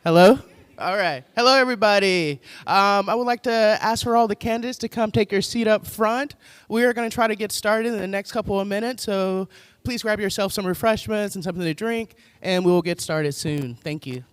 Hello? All right. Hello, everybody. I would like to ask for all the candidates to come take your seat up front. We are going to try to get started in the next couple of minutes, so please grab yourself some refreshments and something to drink, and we will get started soon. Thank you.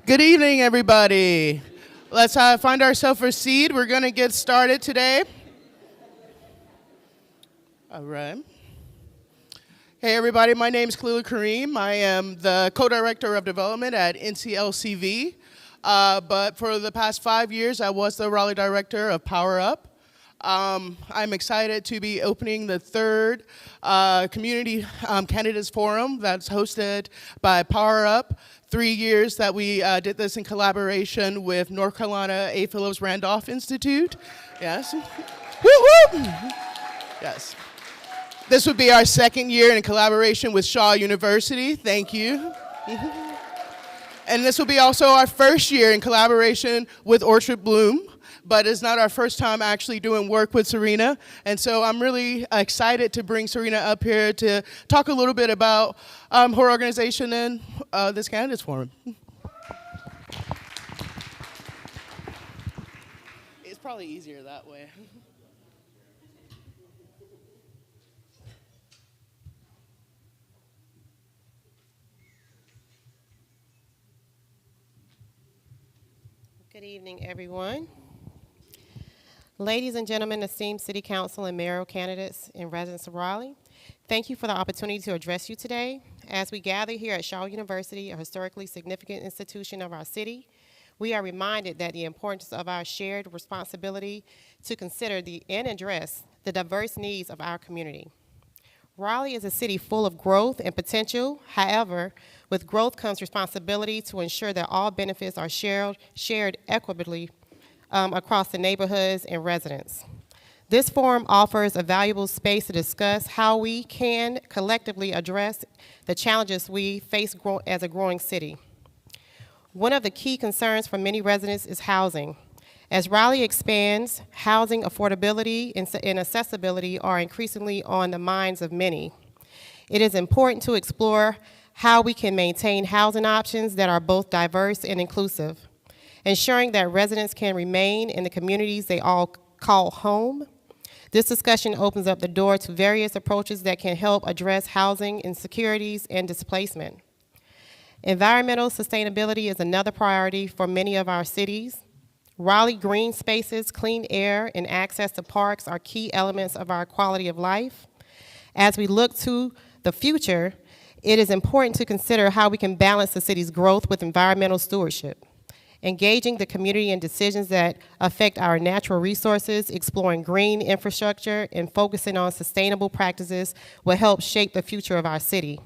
Good evening, everybody. Let's find ourselves a seat. We're going to get started today. All right. Hey, everybody. My name is Khalil Kareem. I am the co-director of development at NCLCV. But for the past 5 years, I was the Raleigh director of PowerUp. I'm excited to be opening the third Community Candidates Forum that's hosted by PowerUp. 3 years that we did this in collaboration with North Carolina A. Phillips Randolph Institute. Yes. Woo-hoo! Yes. This would be our second year in collaboration with Shaw University. Thank you. And this will be also our first year in collaboration with Orchid Bloom, but it's not our first time actually doing work with Serena. And so I'm really excited to bring Serena up here to talk a little bit about her organization and this Candidates Forum. It's probably easier that way. Good evening, everyone. Ladies and gentlemen, esteemed City Council and mayoral candidates and residents of Raleigh, thank you for the opportunity to address you today. As we gather here at Shaw University, a historically significant institution of our city, we are reminded that the importance of our shared responsibility to consider and address the diverse needs of our community. Raleigh is a city full of growth and potential. However, with growth comes responsibility to ensure that all benefits are shared equitably across the neighborhoods and residents. This forum offers a valuable space to discuss how we can collectively address the challenges we face as a growing city. One of the key concerns for many residents is housing. As Raleigh expands, housing affordability and accessibility are increasingly on the minds of many. It is important to explore how we can maintain housing options that are both diverse and inclusive, ensuring that residents can remain in the communities they all call home. This discussion opens up the door to various approaches that can help address housing insecurities and displacement. Environmental sustainability is another priority for many of our cities. Raleigh green spaces, clean air, and access to parks are key elements of our quality of life. As we look to the future, it is important to consider how we can balance the city's growth with environmental stewardship. Engaging the community in decisions that affect our natural resources, exploring green infrastructure, and focusing on sustainable practices will help shape the future of our city.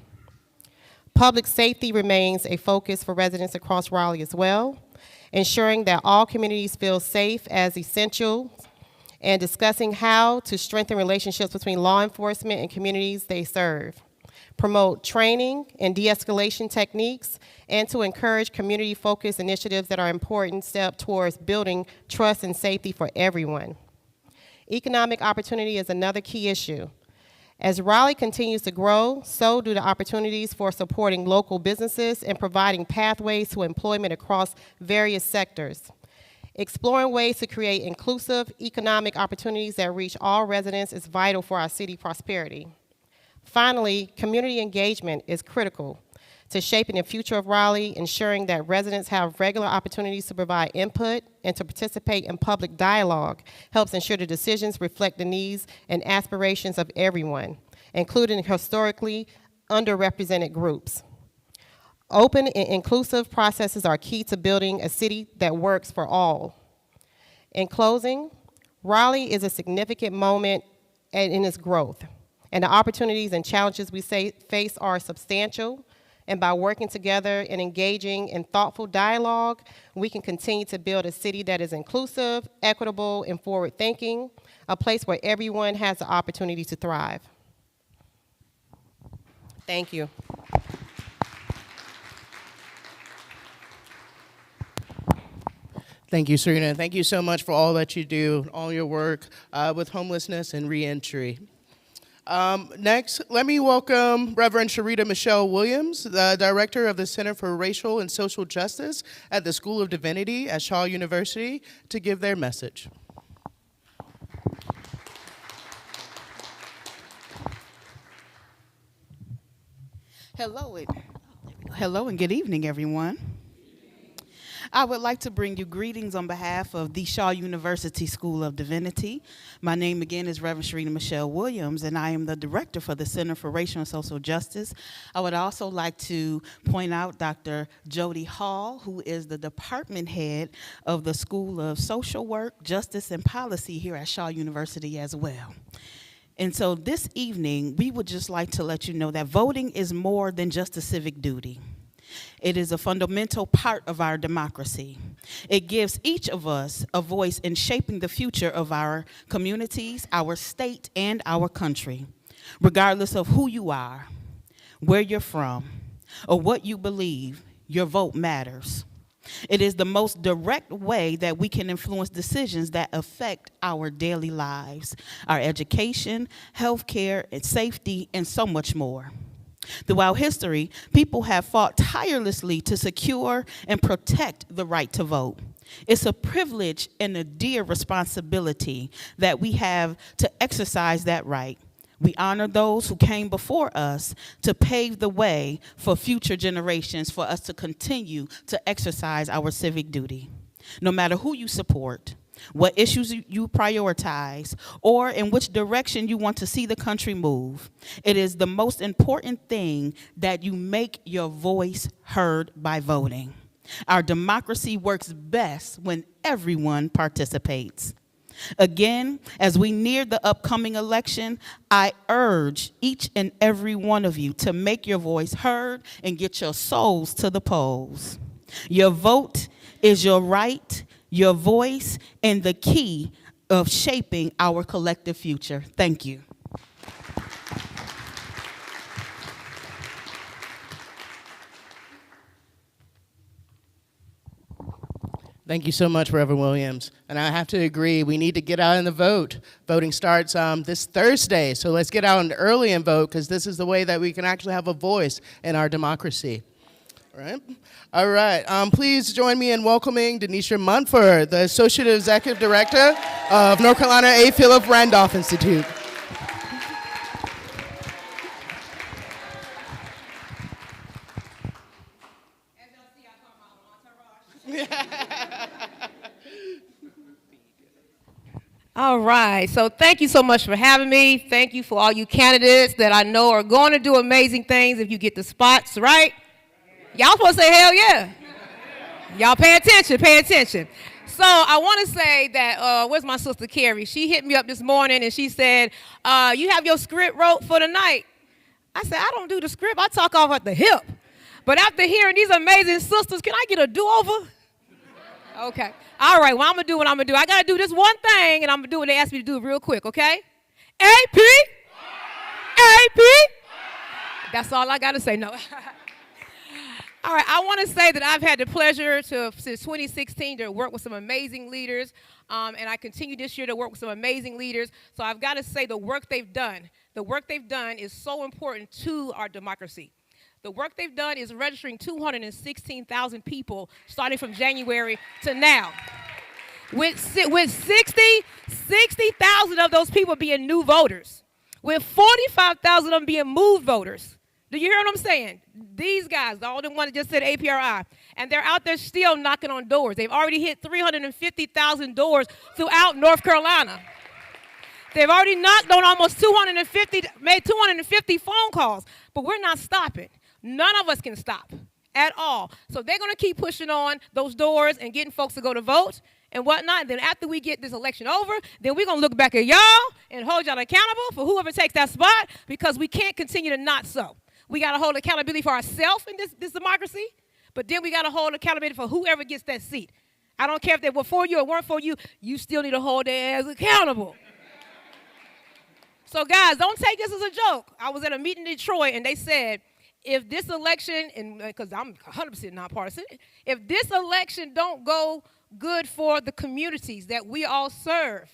Public safety remains a focus for residents across Raleigh as well. Ensuring that all communities feel safe as essential, and discussing how to strengthen relationships between law enforcement and communities they serve. Promote training and de-escalation techniques, and to encourage community-focused initiatives that are an important step towards building trust and safety for everyone. Economic opportunity is another key issue. As Raleigh continues to grow, so do the opportunities for supporting local businesses and providing pathways to employment across various sectors. Exploring ways to create inclusive economic opportunities that reach all residents is vital for our city prosperity. Finally, community engagement is critical to shaping the future of Raleigh, ensuring that residents have regular opportunities to provide input and to participate in public dialogue helps ensure the decisions reflect the needs and aspirations of everyone, including historically underrepresented groups. Open and inclusive processes are key to building a city that works for all. In closing, Raleigh is a significant moment in its growth, and the opportunities and challenges we face are substantial. And by working together and engaging in thoughtful dialogue, we can continue to build a city that is inclusive, equitable, and forward-thinking, a place where everyone has the opportunity to thrive. Thank you. Thank you, Serena. Thank you so much for all that you do, all your work with homelessness and reentry. Next, let me welcome Reverend Sharita Michelle Williams, the Director of the Center for Racial and Social Justice at the School of Divinity at Shaw University, to give their message. Hello and good evening, everyone. I would like to bring you greetings on behalf of the Shaw University School of Divinity. My name again is Reverend Sharina Michelle Williams, and I am the director for the Center for Racial and Social Justice. I would also like to point out Dr. Estey Hall, who is the department head of the School of Social Work, Justice, and Policy here at Shaw University as well. And so this evening, we would just like to let you know that voting is more than just a civic duty. It is a fundamental part of our democracy. It gives each of us a voice in shaping the future of our communities, our state, and our country, regardless of who you are, where you're from, or what you believe. Your vote matters. It is the most direct way that we can influence decisions that affect our daily lives, our education, healthcare, and safety, and so much more. Throughout history, people have fought tirelessly to secure and protect the right to vote. It's a privilege and a dear responsibility that we have to exercise that right. We honor those who came before us to pave the way for future generations for us to continue to exercise our civic duty. No matter who you support, what issues you prioritize, or in which direction you want to see the country move, it is the most important thing that you make your voice heard by voting. Our democracy works best when everyone participates. Again, as we near the upcoming election, I urge each and every one of you to make your voice heard and get your souls to the polls. Your vote is your right, your voice, and the key of shaping our collective future. Thank you. Thank you so much, Reverend Williams. And I have to agree, we need to get out and vote. Voting starts this Thursday, so let's get out early and vote, because this is the way that we can actually have a voice in our democracy. All right. Please join me in welcoming Denisha Munford, the Associate Executive Director of North Carolina A. Philip Randolph Institute. All right, so thank you so much for having me. Thank you for all you candidates that I know are going to do amazing things if you get the spots, right? Y'all supposed to say hell yeah. Y'all pay attention, pay attention. So I want to say that, where's my sister Carrie? She hit me up this morning and she said, you have your script wrote for the night. I said, I don't do the script, I talk off at the hip. But after hearing these amazing sisters, can I get a do-over? Okay. All right, well, I'm going to do what I'm going to do. I got to do this one thing, and I'm going to do what they asked me to do real quick, okay? AP? AP? That's all I got to say. No. All right, I want to say that I've had the pleasure since 2016 to work with some amazing leaders, and I continue this year to work with some amazing leaders. So I've got to say the work they've done is so important to our democracy. The work they've done is registering 216,000 people starting from January to now. With 60,000 of those people being new voters. With 45,000 of them being moved voters. Do you hear what I'm saying? These guys, all the ones that just said APRI, and they're out there still knocking on doors. They've already hit 350,000 doors throughout North Carolina. They've already knocked on almost 250 phone calls, but we're not stopping. None of us can stop at all. So they're going to keep pushing on those doors and getting folks to go to vote and whatnot. And then after we get this election over, then we're going to look back at y'all and hold y'all accountable for whoever takes that spot, because we can't continue to not so. We got to hold accountability for ourselves in this democracy, but then we got to hold accountability for whoever gets that seat. I don't care if they were for you or weren't for you, you still need to hold their ass accountable. So guys, don't take this as a joke. I was at a meeting in Detroit and they said, if this election, and because I'm 100% nonpartisan, if this election don't go good for the communities that we all serve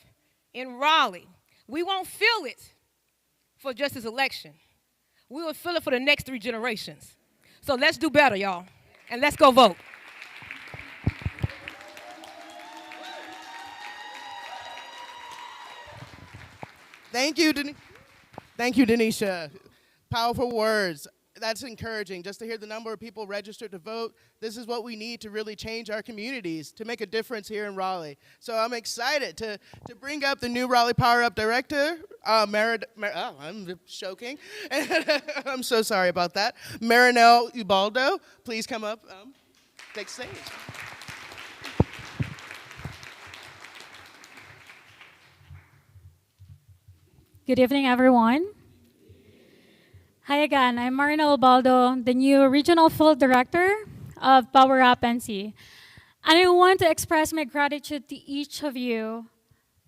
in Raleigh, we won't feel it for just this election. We will feel it for the next 3 generations. So let's do better, y'all, and let's go vote. Thank you, Denisha. Powerful words. That's encouraging, just to hear the number of people registered to vote. This is what we need to really change our communities, to make a difference here in Raleigh. So I'm excited to bring up the new Raleigh PowerUp director, I'm choking. I'm so sorry about that. Marinelle Ubaldo, please come up, take stage. Good evening, everyone. Hi again, I'm Marina Ubaldo, the new Regional Field Director of PowerUp NC. And I want to express my gratitude to each of you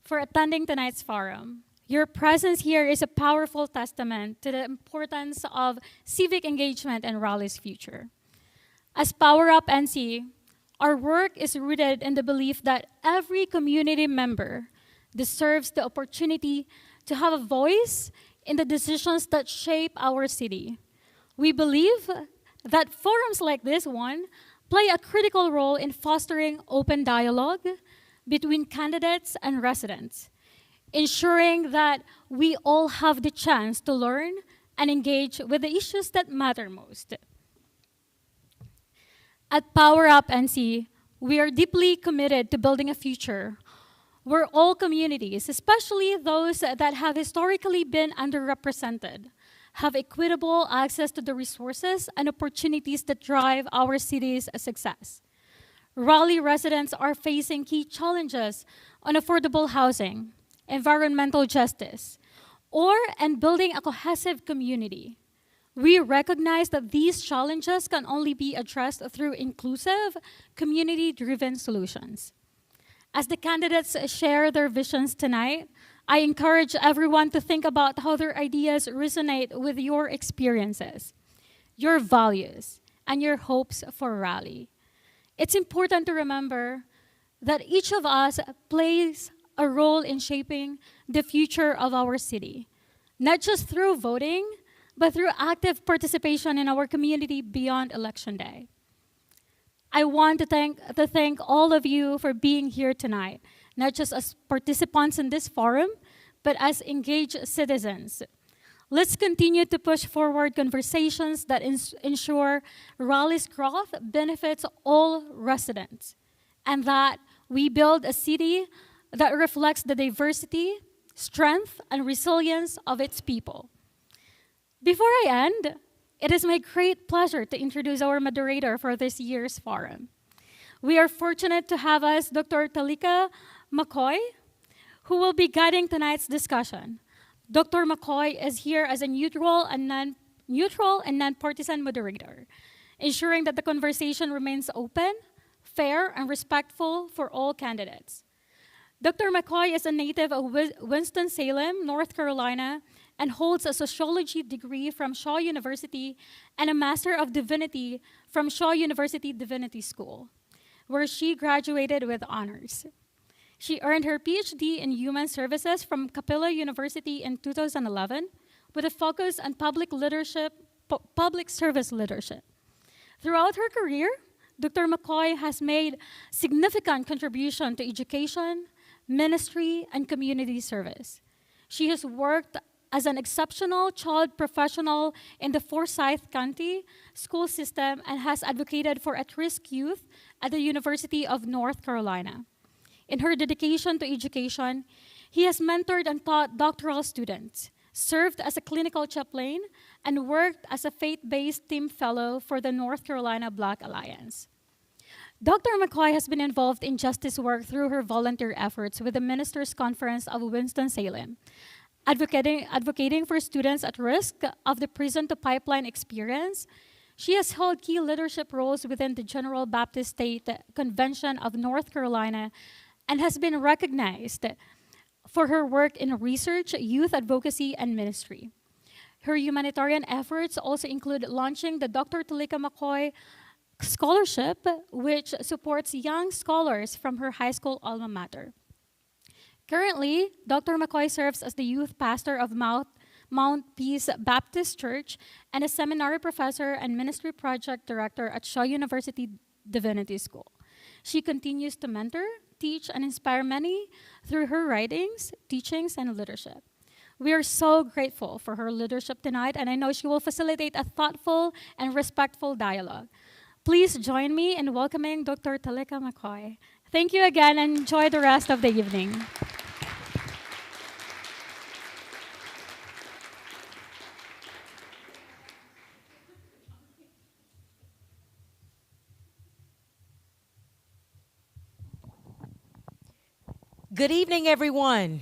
for attending tonight's forum. Your presence here is a powerful testament to the importance of civic engagement in Raleigh's future. As PowerUp NC, our work is rooted in the belief that every community member deserves the opportunity to have a voice in the decisions that shape our city. We believe that forums like this one play a critical role in fostering open dialogue between candidates and residents, ensuring that we all have the chance to learn and engage with the issues that matter most. At PowerUp NC, we are deeply committed to building a future where all communities, especially those that have historically been underrepresented, have equitable access to the resources and opportunities that drive our city's success. Raleigh residents are facing key challenges on affordable housing, environmental justice, and building a cohesive community. We recognize that these challenges can only be addressed through inclusive, community-driven solutions. As the candidates share their visions tonight, I encourage everyone to think about how their ideas resonate with your experiences, your values, and your hopes for Raleigh. It's important to remember that each of us plays a role in shaping the future of our city, not just through voting, but through active participation in our community beyond Election Day. I want to thank all of you for being here tonight, not just as participants in this forum, but as engaged citizens. Let's continue to push forward conversations that ensure Raleigh's growth benefits all residents, and that we build a city that reflects the diversity, strength, and resilience of its people. Before I end, it is my great pleasure to introduce our moderator for this year's forum. We are fortunate to have us Dr. Talika McCoy, who will be guiding tonight's discussion. Dr. McCoy is here as a neutral and non-partisan moderator, ensuring that the conversation remains open, fair, and respectful for all candidates. Dr. McCoy is a native of Winston-Salem, North Carolina, and holds a sociology degree from Shaw University and a Master of Divinity from Shaw University Divinity School, where she graduated with honors. She earned her PhD in Human Services from Capella University in 2011 with a focus on public service leadership. Throughout her career, Dr. McCoy has made significant contribution to education, ministry, and community service. She has worked as an exceptional child professional in the Forsyth County school system and has advocated for at-risk youth at the University of North Carolina. In her dedication to education, he has mentored and taught doctoral students, served as a clinical chaplain, and worked as a faith-based team fellow for the North Carolina Black Alliance. Dr. McCoy has been involved in justice work through her volunteer efforts with the Ministers' Conference of Winston-Salem, advocating for students at risk of the prison-to-pipeline experience. She has held key leadership roles within the General Baptist State Convention of North Carolina and has been recognized for her work in research, youth advocacy, and ministry. Her humanitarian efforts also include launching the Dr. Talika McCoy Scholarship, which supports young scholars from her high school alma mater. Currently, Dr. McCoy serves as the youth pastor of Mount Peace Baptist Church and a seminary professor and ministry project director at Shaw University Divinity School. She continues to mentor, teach, and inspire many through her writings, teachings, and leadership. We are so grateful for her leadership tonight, and I know she will facilitate a thoughtful and respectful dialogue. Please join me in welcoming Dr. Talika McCoy. Thank you again, and enjoy the rest of the evening. Good evening, everyone.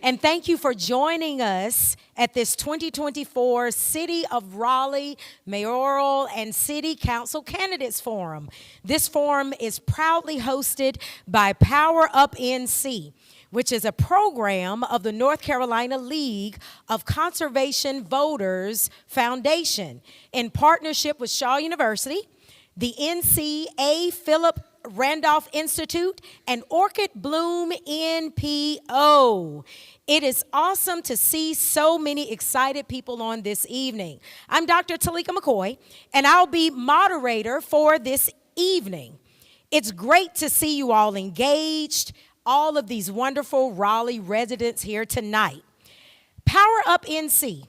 And thank you for joining us at this 2024 City of Raleigh Mayoral and City Council Candidates Forum. This forum is proudly hosted by PowerUp NC, which is a program of the North Carolina League of Conservation Voters Foundation in partnership with Shaw University, the NC Philip Randolph Institute, and Orchid Bloom NPO. It is awesome to see so many excited people on this evening. I'm Dr. Talika McCoy, and I'll be moderator for this evening. It's great to see you all engaged, all of these wonderful Raleigh residents here tonight. PowerUp NC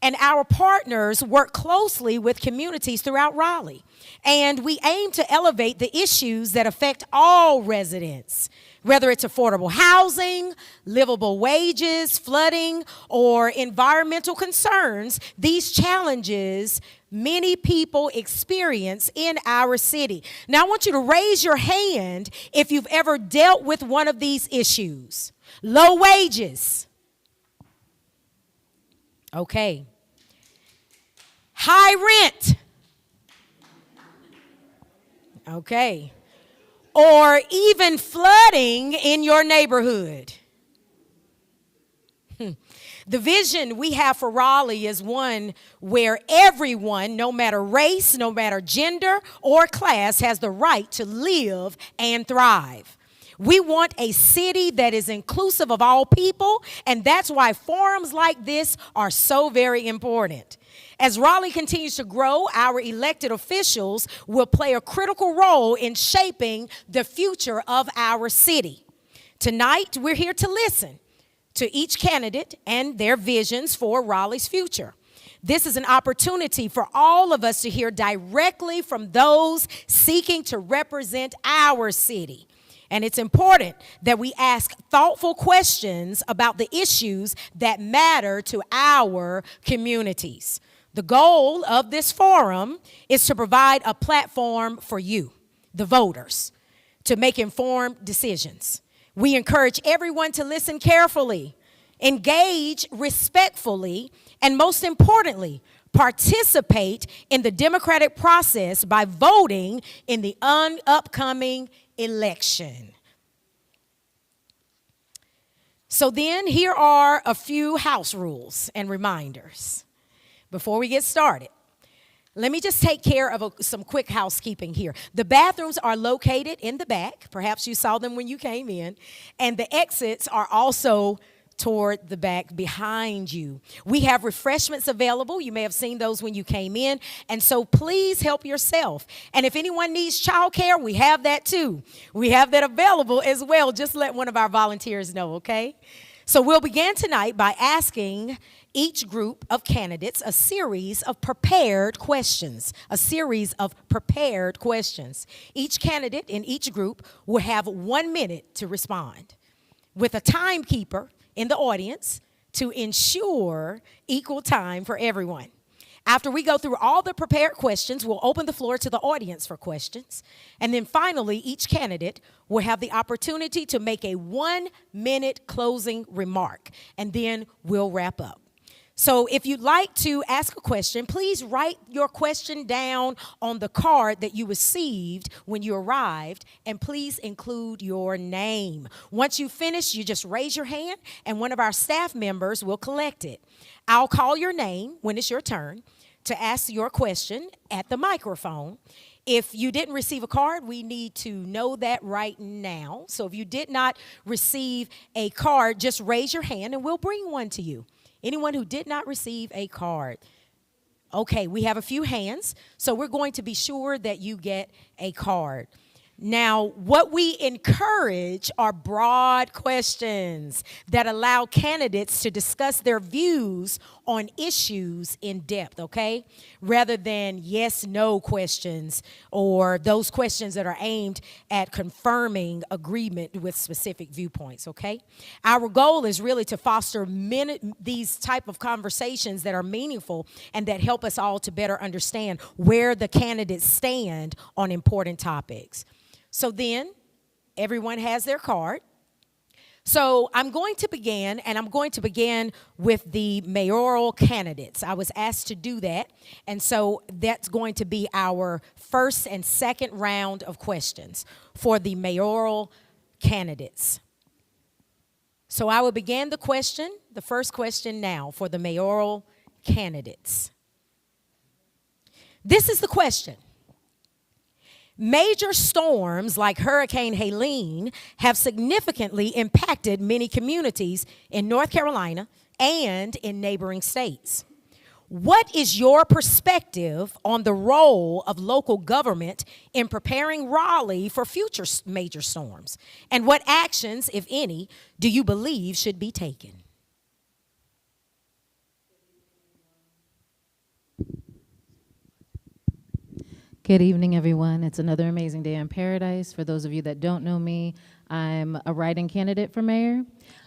and our partners work closely with communities throughout Raleigh, and we aim to elevate the issues that affect all residents, whether it's affordable housing, livable wages, flooding, or environmental concerns. These challenges many people experience in our city. Now, I want you to raise your hand if you've ever dealt with one of these issues. Low wages. Okay. High rent. Okay. Or even flooding in your neighborhood. The vision we have for Raleigh is one where everyone, no matter race, no matter gender or class, has the right to live and thrive. We want a city that is inclusive of all people, and that's why forums like this are so very important. As Raleigh continues to grow, our elected officials will play a critical role in shaping the future of our city. Tonight, we're here to listen to each candidate and their visions for Raleigh's future. This is an opportunity for all of us to hear directly from those seeking to represent our city. And it's important that we ask thoughtful questions about the issues that matter to our communities. The goal of this forum is to provide a platform for you, the voters, to make informed decisions. We encourage everyone to listen carefully, engage respectfully, and most importantly, participate in the democratic process by voting in the upcoming election. So then, here are a few house rules and reminders. Before we get started, let me just take care of some quick housekeeping here. The bathrooms are located in the back. Perhaps you saw them when you came in. And the exits are also toward the back behind you. We have refreshments available. You may have seen those when you came in. And so please help yourself. And if anyone needs childcare, we have that too. We have that available as well. Just let one of our volunteers know, okay? So we'll begin tonight by asking each group of candidates a series of prepared questions. Each candidate in each group will have 1 minute to respond, with a timekeeper in the audience to ensure equal time for everyone. After we go through all the prepared questions, we'll open the floor to the audience for questions. And then finally, each candidate will have the opportunity to make a 1 minute closing remark, and then we'll wrap up. So if you'd like to ask a question, please write your question down on the card that you received when you arrived, and please include your name. Once you finish, you just raise your hand, and one of our staff members will collect it. I'll call your name when it's your turn to ask your question at the microphone. If you didn't receive a card, we need to know that right now. So if you did not receive a card, just raise your hand, and we'll bring one to you. Anyone who did not receive a card. Okay, we have a few hands, so we're going to be sure that you get a card. Now, what we encourage are broad questions that allow candidates to discuss their views on issues in depth, okay? Rather than yes/no questions or those questions that are aimed at confirming agreement with specific viewpoints, okay? Our goal is really to foster these type of conversations that are meaningful and that help us all to better understand where the candidates stand on important topics. So then, everyone has their card. So I'm going to begin, and I'm going to begin with the mayoral candidates. I was asked to do that, and so that's going to be our first and second round of questions for the mayoral candidates. So I will begin the first question now for the mayoral candidates. This is the question. Major storms like Hurricane Helene have significantly impacted many communities in North Carolina and in neighboring states. What is your perspective on the role of local government in preparing Raleigh for future major storms? And what actions, if any, do you believe should be taken? Good evening, everyone. It's another amazing day in paradise. For those of you that don't know me, I'm a write-in candidate for mayor.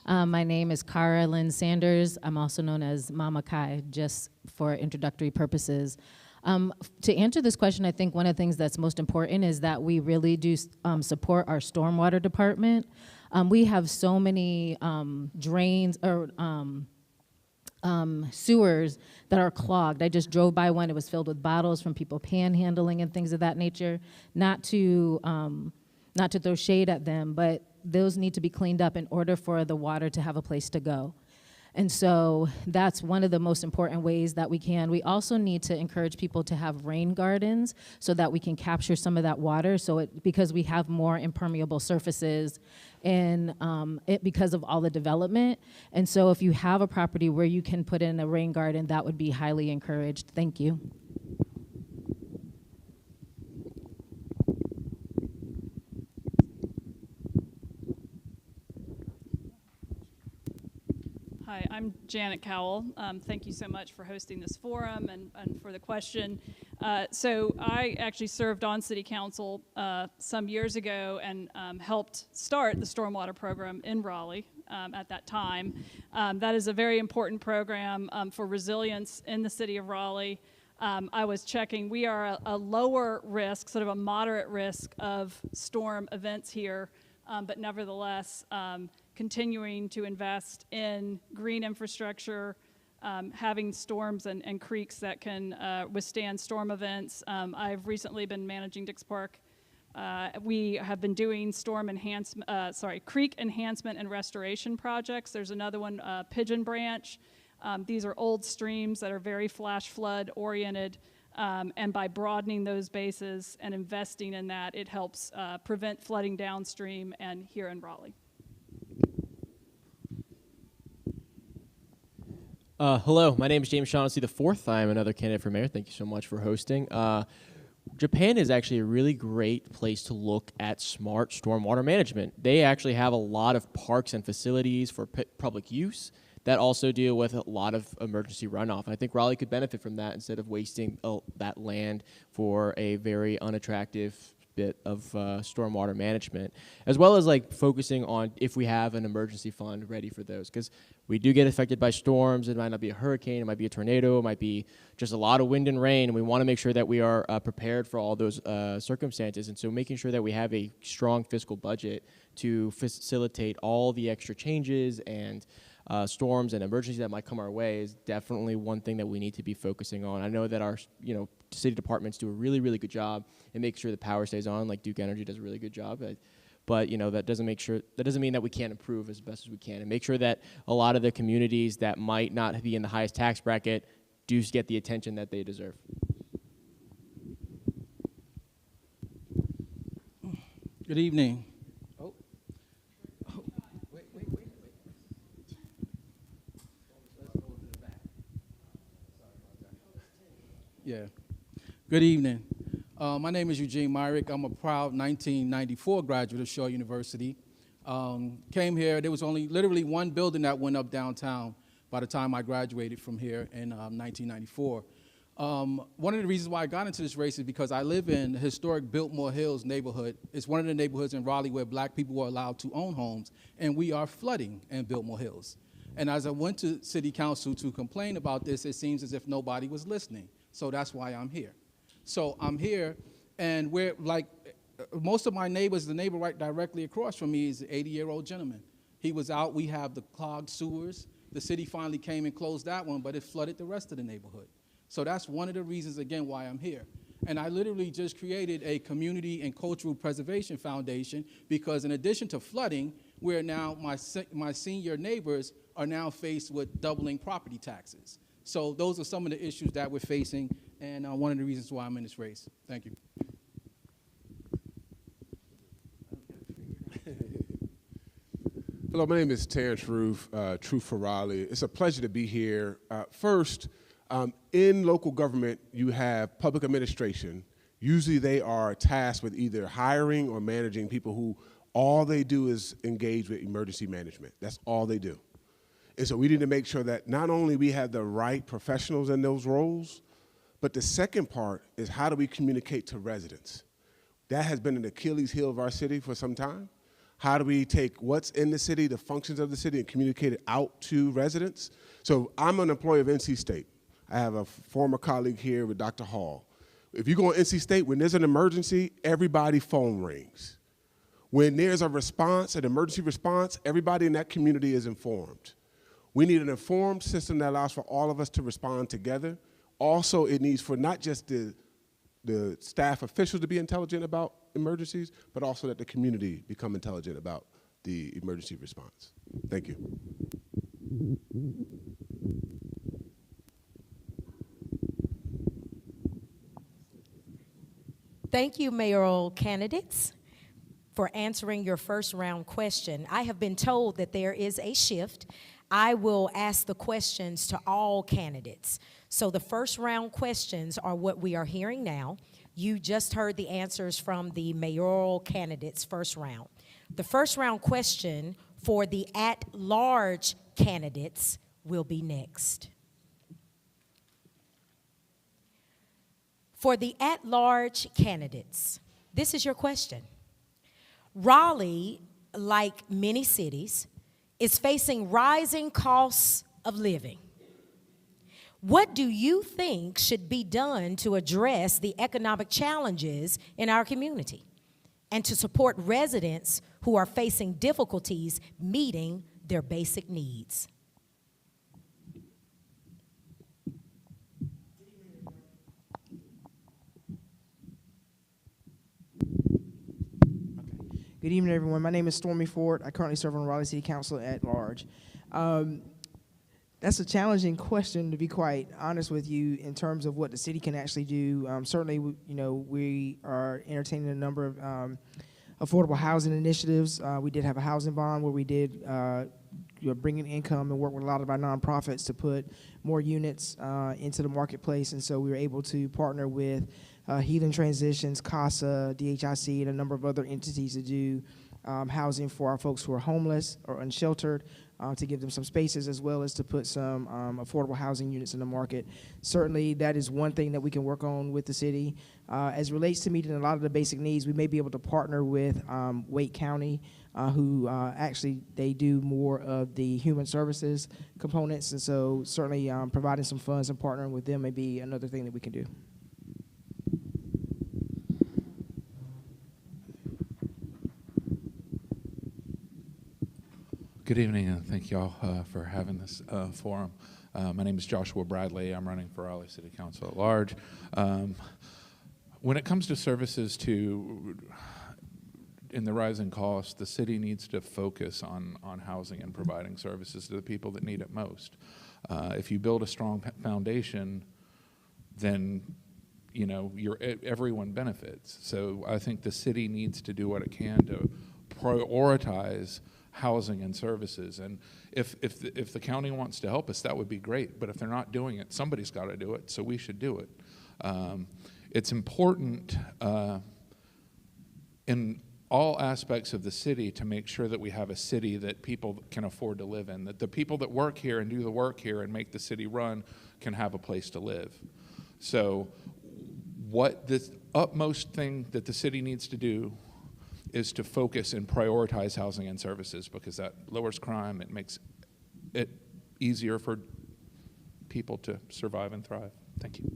My name is Cara Lynn Sanders. I'm also known as Mama Kai, just for introductory purposes. To answer this question, I think one of the things that's most important is that we really do support our stormwater department. We have so many drains or sewers that are clogged. I just drove by one. It was filled with bottles from people panhandling and things of that nature. Not to throw shade at them, but those need to be cleaned up in order for the water to have a place to go. And so that's one of the most important ways that we can. We also need to encourage people to have rain gardens so that we can capture some of that water. Because we have more impermeable surfaces and because of all the development. And so if you have a property where you can put in a rain garden, that would be highly encouraged. Thank you. Hi, I'm Janet Cowell. Thank you so much for hosting this forum and for the question. So I actually served on City Council some years ago and helped start the stormwater program in Raleigh at that time. That is a very important program for resilience in the city of Raleigh. I was checking, we are a lower risk, sort of a moderate risk of storm events here, but nevertheless, continuing to invest in green infrastructure, having storms and creeks that can withstand storm events. I've recently been managing Dix Park. We have been doing creek enhancement and restoration projects. There's another one, Pigeon Branch. These are old streams that are very flash flood oriented. And by broadening those bases and investing in that, it helps prevent flooding downstream and here in Raleigh. Hello, my name is James Shaughnessy IV. I am another candidate for mayor. Thank you so much for hosting. Japan is actually a really great place to look at smart stormwater management. They actually have a lot of parks and facilities for public use that also deal with a lot of emergency runoff. And I think Raleigh could benefit from that instead of wasting that land for a very unattractive bit of stormwater management, as well as like focusing on if we have an emergency fund ready for those, because we do get affected by storms. It might not be a hurricane, it might be a tornado, it might be just a lot of wind and rain, and we want to make sure that we are prepared for all those circumstances. And so making sure that we have a strong fiscal budget to facilitate all the extra changes and storms and emergencies that might come our way is definitely one thing that we need to be focusing on. I know that our city departments do a really, really good job in making sure the power stays on, like Duke Energy does a really good job. But that doesn't mean that we can't improve as best as we can, and make sure that a lot of the communities that might not be in the highest tax bracket do get the attention that they deserve. Good evening. Yeah. Good evening. My name is Eugene Myrick. I'm a proud 1994 graduate of Shaw University. Came here, there was only literally one building that went up downtown by the time I graduated from here in 1994. One of the reasons why I got into this race is because I live in the historic Biltmore Hills neighborhood. It's one of the neighborhoods in Raleigh where black people were allowed to own homes, and we are flooding in Biltmore Hills. And as I went to city council to complain about this, it seems as if nobody was listening. So that's why I'm here. So I'm here, and we're like, most of my neighbors, the neighbor right directly across from me is an 80-year-old gentleman. He was out, we have the clogged sewers. The city finally came and closed that one, but it flooded the rest of the neighborhood. So that's one of the reasons, again, why I'm here. And I literally just created a community and cultural preservation foundation because in addition to flooding, we're now, my senior neighbors are now faced with doubling property taxes. So those are some of the issues that we're facing, and one of the reasons why I'm in this race. Thank you. Hello, my name is Terrence Roof, Truth for Raleigh. It's a pleasure to be here. First, in local government, you have public administration. Usually they are tasked with either hiring or managing people who all they do is engage with emergency management. That's all they do. And so we need to make sure that not only we have the right professionals in those roles, but the second part is how do we communicate to residents? That has been an Achilles heel of our city for some time. How do we take what's in the city, the functions of the city, and communicate it out to residents? So I'm an employee of NC State. I have a former colleague here with Dr. Hall. If you go on NC State, when there's an emergency, everybody's phone rings. When there's a response, an emergency response, everybody in that community is informed. We need an informed system that allows for all of us to respond together. Also, it needs for not just the staff officials to be intelligent about emergencies, but also that the community become intelligent about the emergency response. Thank you. Thank you, mayoral candidates, for answering your first round question. I have been told that there is a shift. I will ask the questions to all candidates. So the first round questions are what we are hearing now. You just heard the answers from the mayoral candidates first round. The first round question for the at-large candidates will be next. For the at-large candidates, this is your question. Raleigh, like many cities, is facing rising costs of living. What do you think should be done to address the economic challenges in our community and to support residents who are facing difficulties meeting their basic needs? Good evening, everyone. My name is Stormy Ford. I currently serve on Raleigh City Council at large. That's a challenging question, to be quite honest with you, in terms of what the city can actually do. Certainly, we are entertaining a number of affordable housing initiatives. We did have a housing bond where we did bring in income and work with a lot of our nonprofits to put more units into the marketplace. And so we were able to partner with Healing Transitions, CASA, DHIC, and a number of other entities to do housing for our folks who are homeless or unsheltered, to give them some spaces, as well as to put some affordable housing units in the market. Certainly, that is one thing that we can work on with the city. As relates to meeting a lot of the basic needs, we may be able to partner with Wake County, who actually, they do more of the human services components, and so certainly providing some funds and partnering with them may be another thing that we can do. Good evening, and thank you all for having this forum. My name is Joshua Bradley. I'm running for Raleigh City Council at large. When it comes to services in the rising costs, the city needs to focus on housing and providing services to the people that need it most. If you build a strong foundation, then everyone benefits. So I think the city needs to do what it can to prioritize housing and services, and if the county wants to help us, that would be great, but if they're not doing it, somebody's got to do it, so we should do it. it's important in all aspects of the city to make sure that we have a city that people can afford to live in, that the people that work here and do the work here and make the city run can have a place to live. So what the utmost thing that the city needs to do is to focus and prioritize housing and services, because that lowers crime, it makes it easier for people to survive and thrive. Thank you.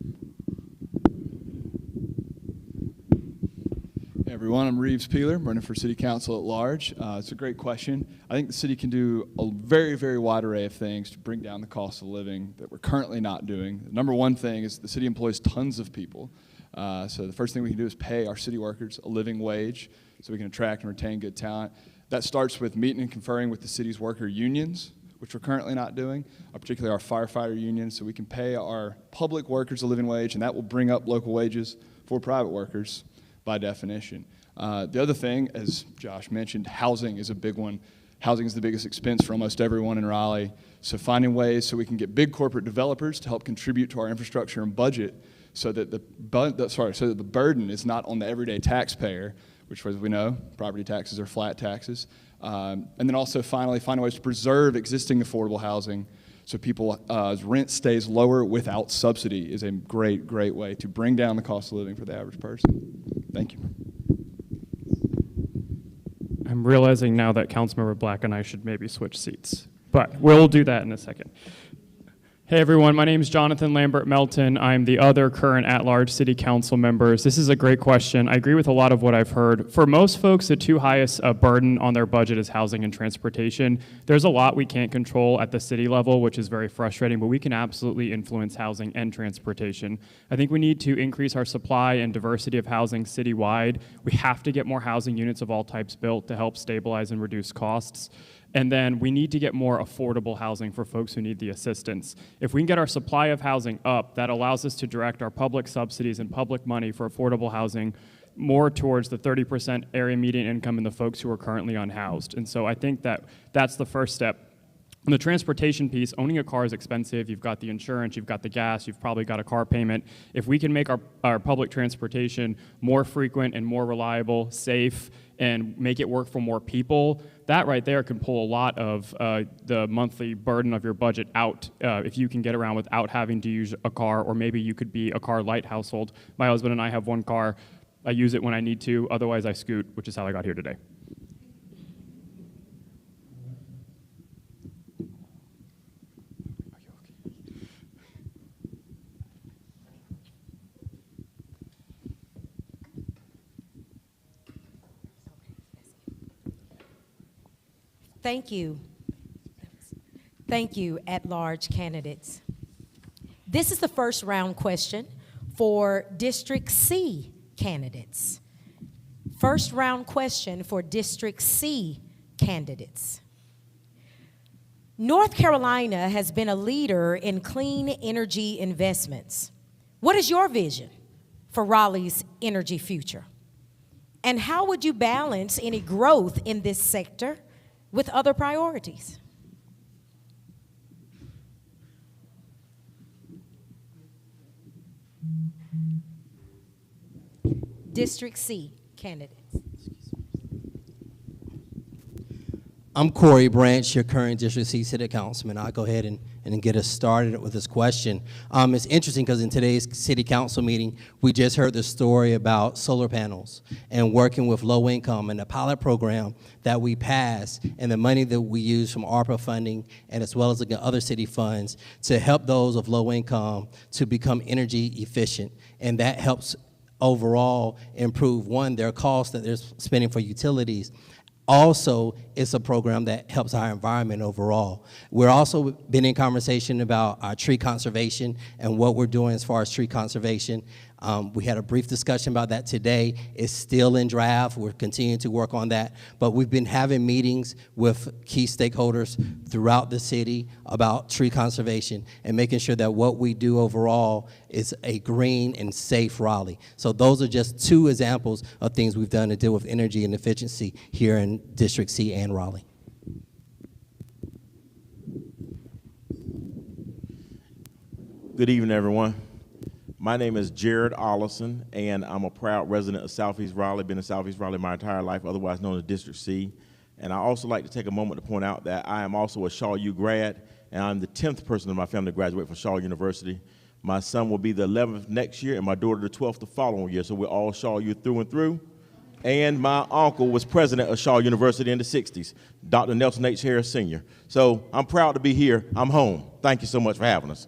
Hey everyone, I'm Reeves Peeler, I'm running for City Council at large. It's a great question. I think the city can do a very, very wide array of things to bring down the cost of living that we're currently not doing. The number one thing is the city employs tons of people. So the first thing we can do is pay our city workers a living wage so we can attract and retain good talent. That starts with meeting and conferring with the city's worker unions, which we're currently not doing, particularly our firefighter union, so we can pay our public workers a living wage, and that will bring up local wages for private workers by definition. The other thing, as Josh mentioned, housing is a big one. Housing is the biggest expense for almost everyone in Raleigh, so finding ways so we can get big corporate developers to help contribute to our infrastructure and budget so that the burden is not on the everyday taxpayer, which, as we know, property taxes are flat taxes. And then also finally find ways to preserve existing affordable housing so people's rent stays lower without subsidy is a great, great way to bring down the cost of living for the average person. Thank you. I'm realizing now that Councilmember Black and I should maybe switch seats, but we'll do that in a second. Hey everyone, my name is Jonathan Lambert Melton. I'm the other current at-large city council members. This is a great question. I agree with a lot of what I've heard. For most folks, the two highest burden on their budget is housing and transportation. There's a lot we can't control at the city level, which is very frustrating, but we can absolutely influence housing and transportation. I think we need to increase our supply and diversity of housing citywide. We have to get more housing units of all types built to help stabilize and reduce costs. And then we need to get more affordable housing for folks who need the assistance. If we can get our supply of housing up, that allows us to direct our public subsidies and public money for affordable housing more towards the 30% area median income and the folks who are currently unhoused. And so I think that that's the first step. On the transportation piece, owning a car is expensive. You've got the insurance, you've got the gas, you've probably got a car payment. If we can make our public transportation more frequent and more reliable, safe, and make it work for more people, that right there can pull a lot of the monthly burden of your budget out if you can get around without having to use a car, or maybe you could be a car light household. My husband and I have one car. I use it when I need to, otherwise I scoot, which is how I got here today. Thank you. Thank you, at-large candidates. This is the first round question for District C candidates. First round question for District C candidates. North Carolina has been a leader in clean energy investments. What is your vision for Raleigh's energy future? And how would you balance any growth in this sector with other priorities? District C candidates. I'm Corey Branch, your current District C City Councilman. I'll go ahead and get us started with this question. It's interesting because in today's City Council meeting, we just heard the story about solar panels and working with low income and the pilot program that we passed and the money that we use from ARPA funding and as well as other city funds to help those of low income to become energy efficient. And that helps overall improve, one, their costs that they're spending for utilities. Also, it's a program that helps our environment overall. We're also been in conversation about our tree conservation and what we're doing as far as tree conservation. We had a brief discussion about that today. It's still in draft. We're continuing to work on that. But we've been having meetings with key stakeholders throughout the city about tree conservation and making sure that what we do overall is a green and safe Raleigh. So those are just two examples of things we've done to deal with energy and efficiency here in District C and Raleigh. Good evening, everyone. My name is Jared Ollison, and I'm a proud resident of Southeast Raleigh. Been in Southeast Raleigh my entire life, otherwise known as District C. And I also like to take a moment to point out that I am also a Shaw U grad, and I'm the 10th person in my family to graduate from Shaw University. My son will be the 11th next year, and my daughter the 12th the following year, so we're all Shaw U through and through. And my uncle was president of Shaw University in the 60s, Dr. Nelson H. Harris Sr. So I'm proud to be here. I'm home. Thank you so much for having us.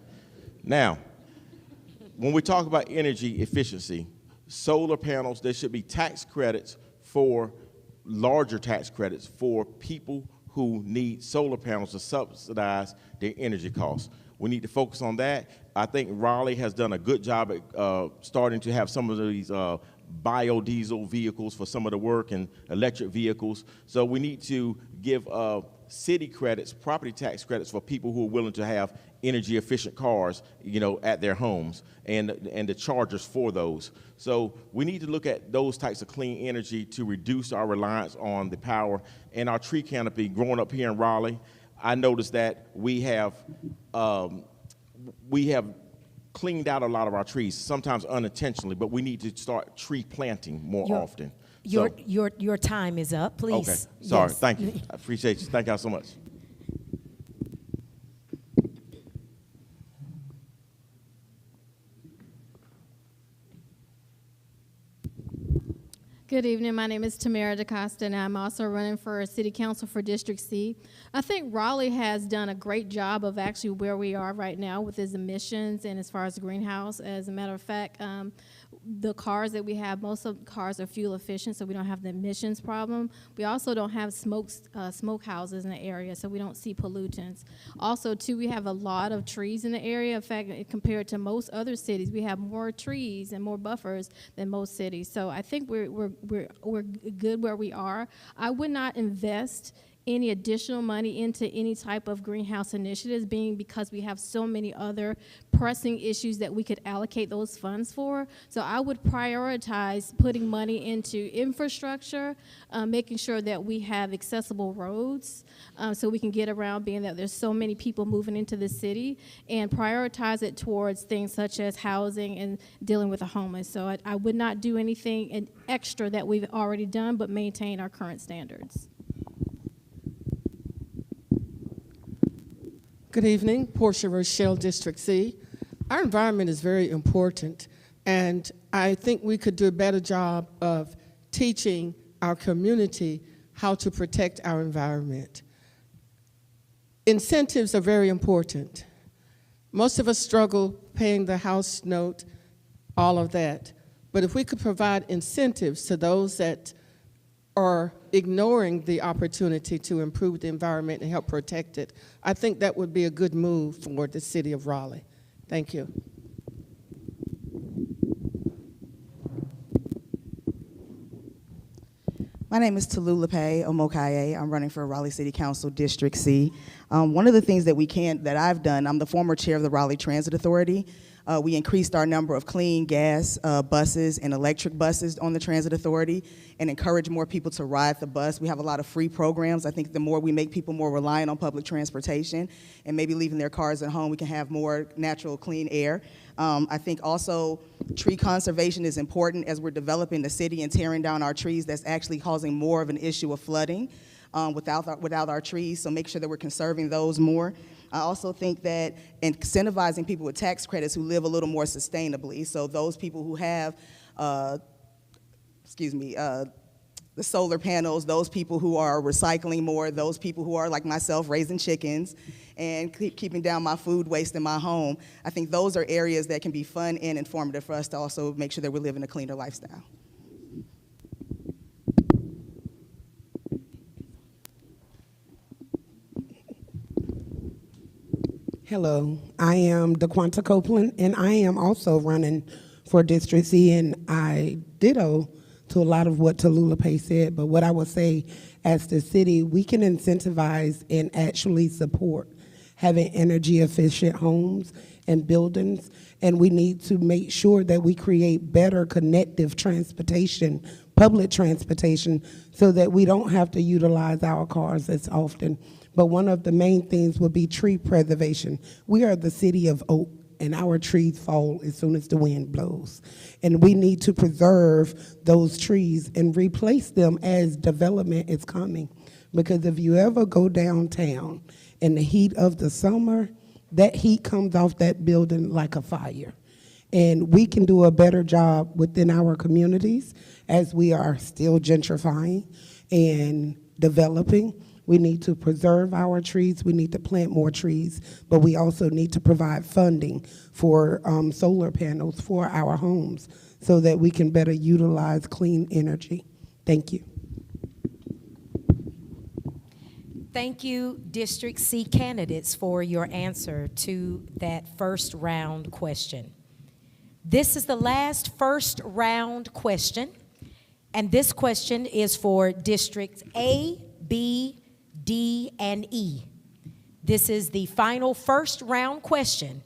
Now, when we talk about energy efficiency, solar panels, there should be tax credits for, larger tax credits for people who need solar panels to subsidize their energy costs. We need to focus on that. I think Raleigh has done a good job at starting to have some of these biodiesel vehicles for some of the work and electric vehicles. So we need to give city credits, property tax credits for people who are willing to have energy efficient cars, you know, at their homes, and the chargers for those. So we need to look at those types of clean energy to reduce our reliance on the power. And our tree canopy, growing up here in Raleigh, I noticed that we have cleaned out a lot of our trees, sometimes unintentionally, but we need to start tree planting more often. Your time is up, please. Okay, sorry, Yes. thank you. I appreciate you. Thank y'all so much. Good evening. My name is Tamara DaCosta, and I'm also running for City Council for District C. I think Raleigh has done a great job of actually where we are right now with its emissions and as far as the greenhouse. As a matter of fact, the cars that we have, most of the cars are fuel efficient, so we don't have the emissions problem. We also don't have smoke houses in the area, so we don't see pollutants. Also, too, we have a lot of trees in the area. In fact, compared to most other cities, we have more trees and more buffers than most cities. So I think we're good where we are. I would not invest any additional money into any type of greenhouse initiatives, being because we have so many other pressing issues that we could allocate those funds for. So I would prioritize putting money into infrastructure, making sure that we have accessible roads so we can get around, being that there's so many people moving into the city, and prioritize it towards things such as housing and dealing with the homeless. So I would not do anything extra that we've already done, but maintain our current standards. Good evening, Portia Rochelle, District C. Our environment is very important, and I think we could do a better job of teaching our community how to protect our environment. Incentives are very important. Most of us struggle paying the house note, all of that. But if we could provide incentives to those that are ignoring the opportunity to improve the environment and help protect it, I think that would be a good move for the city of Raleigh. Thank you. My name is Tallulah Pay Omokaye. I'm running for Raleigh City Council District C. One of the things that I've done, I'm the former chair of the Raleigh Transit Authority. We increased our number of clean gas buses and electric buses on the Transit Authority and encourage more people to ride the bus. We have a lot of free programs. I think the more we make people more reliant on public transportation and maybe leaving their cars at home, we can have more natural, clean air. I think also tree conservation is important as we're developing the city and tearing down our trees. That's actually causing more of an issue of flooding without our trees, so make sure that we're conserving those more. I also think that incentivizing people with tax credits who live a little more sustainably, so those people who have, the solar panels, those people who are recycling more, those people who are, like myself, raising chickens and keeping down my food waste in my home, I think those are areas that can be fun and informative for us to also make sure that we're living a cleaner lifestyle. Hello, I am DeQuanta Copeland, and I am also running for District C, and I ditto to a lot of what Tallulah Pay said, but what I would say, as the city, we can incentivize and actually support having energy efficient homes and buildings, and we need to make sure that we create better connective transportation, public transportation, so that we don't have to utilize our cars as often. But one of the main things would be tree preservation. We are the city of oak and our trees fall as soon as the wind blows. And we need to preserve those trees and replace them as development is coming. Because if you ever go downtown in the heat of the summer, that heat comes off that building like a fire. And we can do a better job within our communities as we are still gentrifying and developing. We need to preserve our trees. We need to plant more trees, but we also need to provide funding for solar panels for our homes so that we can better utilize clean energy. Thank you. Thank you, District C candidates, for your answer to that first round question. This is the last first round question, and this question is for Districts A, B, D, and E. This is the final first round question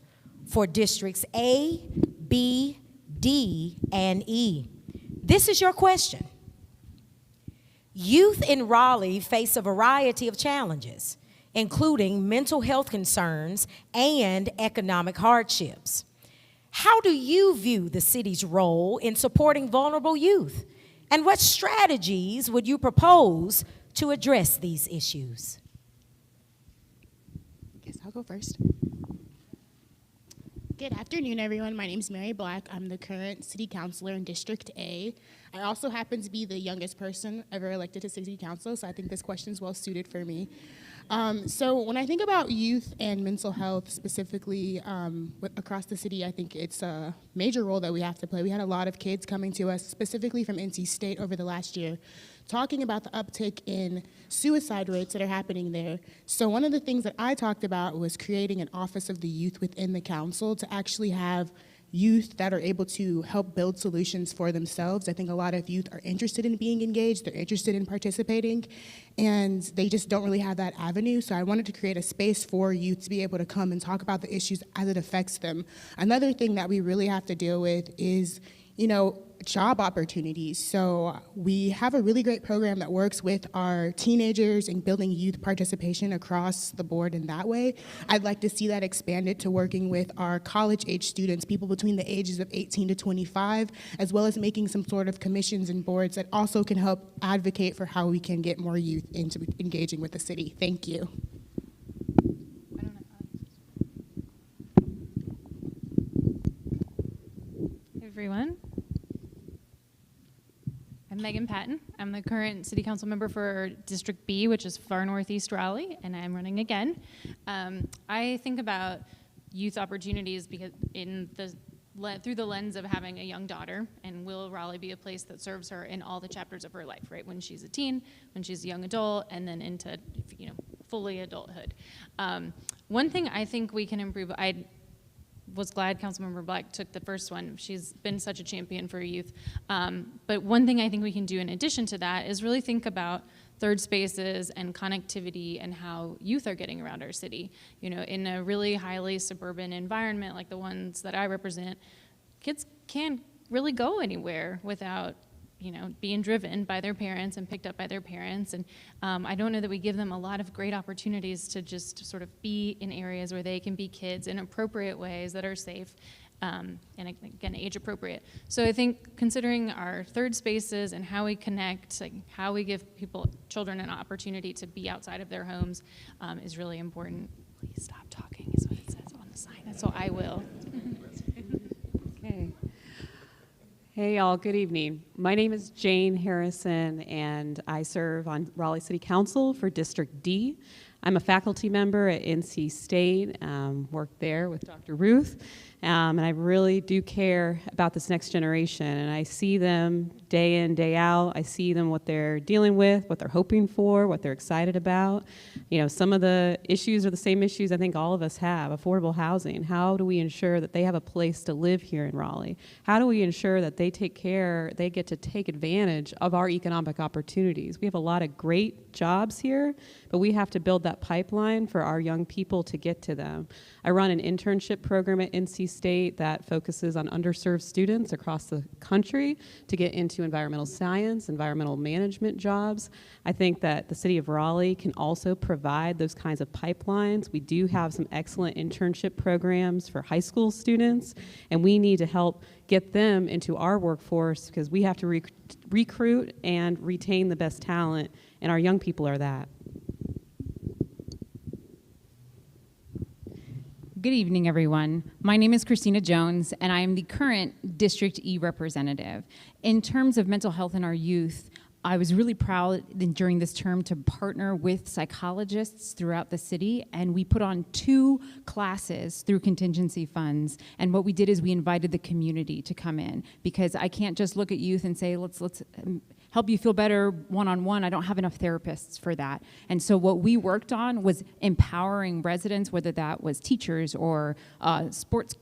for Districts A, B, D, and E. This is your question. Youth in Raleigh face a variety of challenges, including mental health concerns and economic hardships. How do you view the city's role in supporting vulnerable youth? And what strategies would you propose to address these issues? Guess I'll go first. Good afternoon, everyone. My name is Mary Black. I'm the current city councilor in District A. I also happen to be the youngest person ever elected to city council, so I think this question is well suited for me. So when I think about youth and mental health specifically across the city, I think it's a major role that we have to play. We had a lot of kids coming to us specifically from NC State over the last year talking about the uptick in suicide rates that are happening there. So one of the things that I talked about was creating an office of the youth within the council to actually have youth that are able to help build solutions for themselves. I think a lot of youth are interested in being engaged, they're interested in participating, and they just don't really have that avenue. So I wanted to create a space for youth to be able to come and talk about the issues as it affects them. Another thing that we really have to deal with is, job opportunities. So we have a really great program that works with our teenagers and building youth participation across the board in that way. I'd like to see that expanded to working with our college-age students, people between the ages of 18 to 25, as well as making some sort of commissions and boards that also can help advocate for how we can get more youth into engaging with the city. Thank you. Everyone. I'm Megan Patton. I'm the current city council member for District B, which is far northeast Raleigh, and I'm running again. I think about youth opportunities because through the lens of having a young daughter, and will Raleigh be a place that serves her in all the chapters of her life, right? When she's a teen, when she's a young adult, and then into fully adulthood. One thing I think we can improve, I was glad Councilmember Black took the first one. She's been such a champion for youth. But one thing I think we can do in addition to that is really think about third spaces and connectivity and how youth are getting around our city. In a really highly suburban environment like the ones that I represent, kids can't really go anywhere without being driven by their parents and picked up by their parents. And I don't know that we give them a lot of great opportunities to just sort of be in areas where they can be kids in appropriate ways that are safe and again, age appropriate. So I think considering our third spaces and how we connect, like how we give children an opportunity to be outside of their homes is really important. Please stop talking is what it says on the sign. So I will. Okay. Hey y'all, good evening. My name is Jane Harrison and I serve on Raleigh City Council for District D. I'm a faculty member at NC State, work there with Dr. Ruth, and I really do care about this next generation, and I see them day in, day out. I see them, what they're dealing with, what they're hoping for, what they're excited about. Some of the issues are the same issues I think all of us have. Affordable housing. How do we ensure that they have a place to live here in Raleigh? How do we ensure that they get to take advantage of our economic opportunities? We have a lot of great jobs here, but we have to build that pipeline for our young people to get to them. I run an internship program at NC NC State that focuses on underserved students across the country to get into environmental science, environmental management jobs. I think that the city of Raleigh can also provide those kinds of pipelines. We do have some excellent internship programs for high school students, and we need to help get them into our workforce because we have to recruit and retain the best talent, and our young people are that. Good evening, everyone. My name is Christina Jones, and I am the current District E representative. In terms of mental health in our youth, I was really proud during this term to partner with psychologists throughout the city, and we put on 2 classes through contingency funds. And what we did is we invited the community to come in, because I can't just look at youth and say, let's help you feel better one-on-one. I don't have enough therapists for that. And so what we worked on was empowering residents, whether that was teachers or sports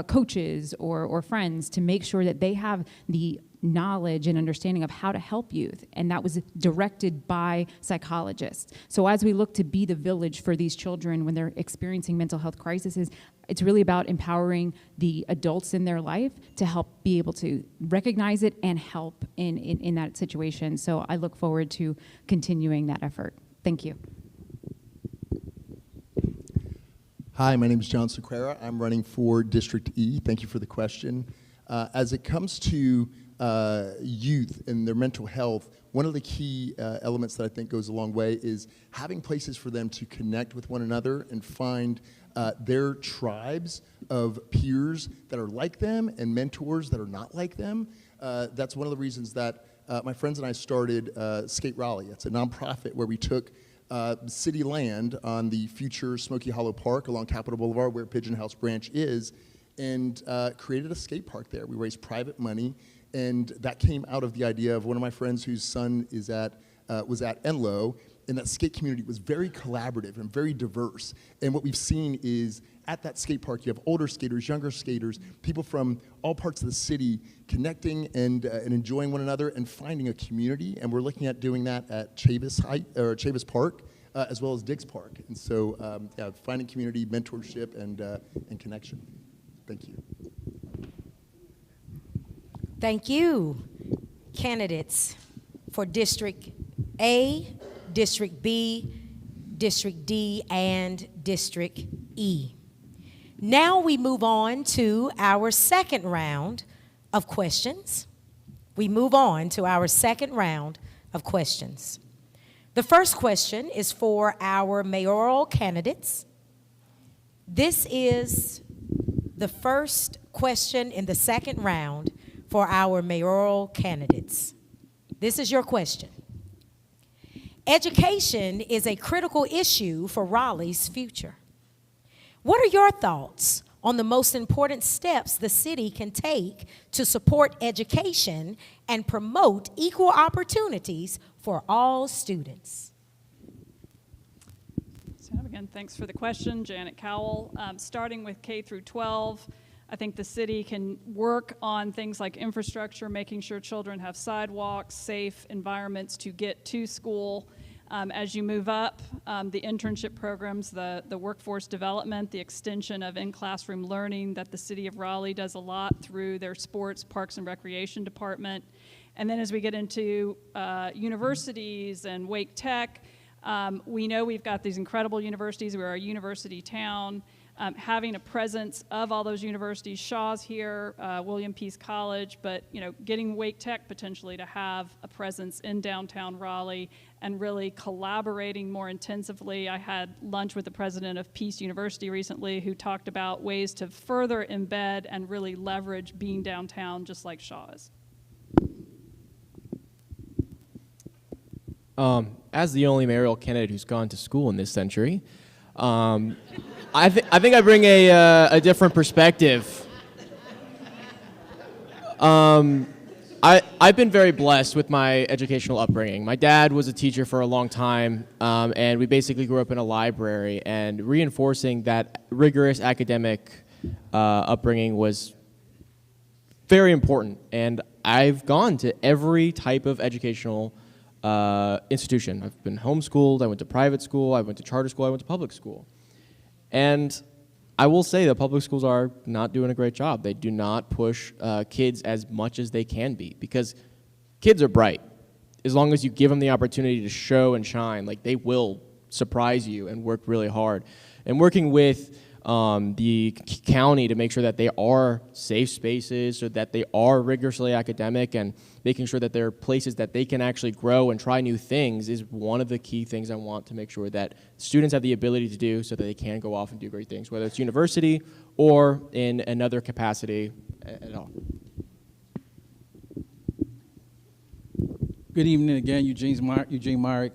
coaches or friends, to make sure that they have the knowledge and understanding of how to help youth, and that was directed by psychologists. So as we look to be the village for these children when they're experiencing mental health crises, it's really about empowering the adults in their life to help be able to recognize it and help in that situation. So I look forward to continuing that effort. Thank you. Hi, my name is John Sequeira. I'm running for District E. Thank you for the question. As it comes to youth and their mental health, one of the key elements that I think goes a long way is having places for them to connect with one another and find their tribes of peers that are like them and mentors that are not like them. That's one of the reasons that my friends and I started Skate Raleigh. It's a nonprofit where we took city land on the future Smoky Hollow Park along Capitol Boulevard, where Pigeon House Branch is, and created a skate park there. We raised private money, and that came out of the idea of one of my friends whose son is was at Enloe, and that skate community was very collaborative and very diverse. And what we've seen is at that skate park, you have older skaters, younger skaters, people from all parts of the city connecting and enjoying one another and finding a community. And we're looking at doing that at Chavis Park, as well as Diggs Park. And so, yeah, finding community, mentorship, and connection. Thank you. Thank you. Candidates for District A, District B, District D, and District E. Now we move on to our second round of questions. The first question is for our mayoral candidates. This is the first question in the second round for our mayoral candidates. This is your question. Education is a critical issue for Raleigh's future. What are your thoughts on the most important steps the city can take to support education and promote equal opportunities for all students? So again, thanks for the question, Janet Cowell. Starting with K through 12, I think the city can work on things like infrastructure, making sure children have sidewalks, safe environments to get to school. As you move up, the internship programs, the workforce development, the extension of in-classroom learning that the city of Raleigh does a lot through their sports, parks, and recreation department. And then as we get into universities and Wake Tech, we know we've got these incredible universities. We're a university town. Having a presence of all those universities, Shaw's here, William Peace College, but getting Wake Tech potentially to have a presence in downtown Raleigh and really collaborating more intensively. I had lunch with the president of Peace University recently who talked about ways to further embed and really leverage being downtown just like Shaw's. As the only mayoral candidate who's gone to school in this century, I think I bring a different perspective. I've been very blessed with my educational upbringing. My dad was a teacher for a long time, and we basically grew up in a library, and reinforcing that rigorous academic upbringing was very important. And I've gone to every type of educational institution. I've been homeschooled, I went to private school, I went to charter school, I went to public school. And I will say that public schools are not doing a great job. They do not push kids as much as they can be, because kids are bright. As long as you give them the opportunity to show and shine, like, they will surprise you and work really hard. And working with the county to make sure that they are safe spaces, so that they are rigorously academic, and making sure that they're places that they can actually grow and try new things is one of the key things I want to make sure that students have the ability to do, so that they can go off and do great things, whether it's university or in another capacity at all. Good evening again, Eugene Myrick.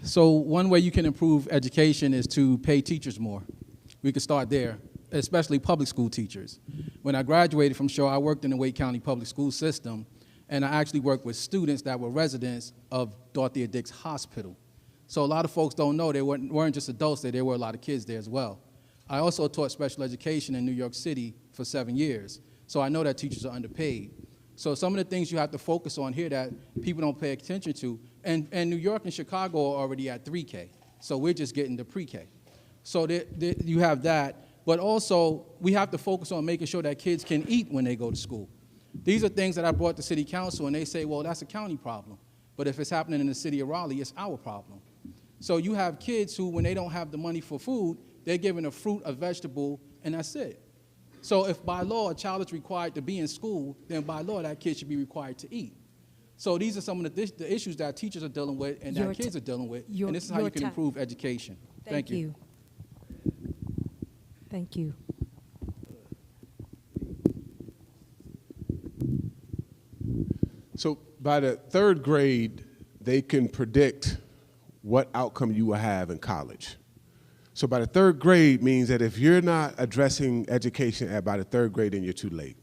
So one way you can improve education is to pay teachers more. We could start there, especially public school teachers. When I graduated from Shaw, I worked in the Wake County public school system, and I actually worked with students that were residents of Dorothea Dix Hospital. So a lot of folks don't know they weren't just adults there were a lot of kids there as well. I also taught special education in New York City for 7 years, so I know that teachers are underpaid. So some of the things you have to focus on here that people don't pay attention to, and New York and Chicago are already at 3K, so we're just getting the pre-K. So you have that, but also we have to focus on making sure that kids can eat when they go to school. These are things that I brought to City Council, and they say, well, that's a county problem. But if it's happening in the city of Raleigh, it's our problem. So you have kids who, when they don't have the money for food, they're given a fruit, a vegetable, and that's it. So if by law a child is required to be in school, then by law that kid should be required to eat. So these are some of the issues that teachers are dealing with and that kids are dealing with, and this is how you can improve education. Thank you. Thank you. So by the third grade, they can predict what outcome you will have in college. So by the third grade means that if you're not addressing education by the third grade, then you're too late.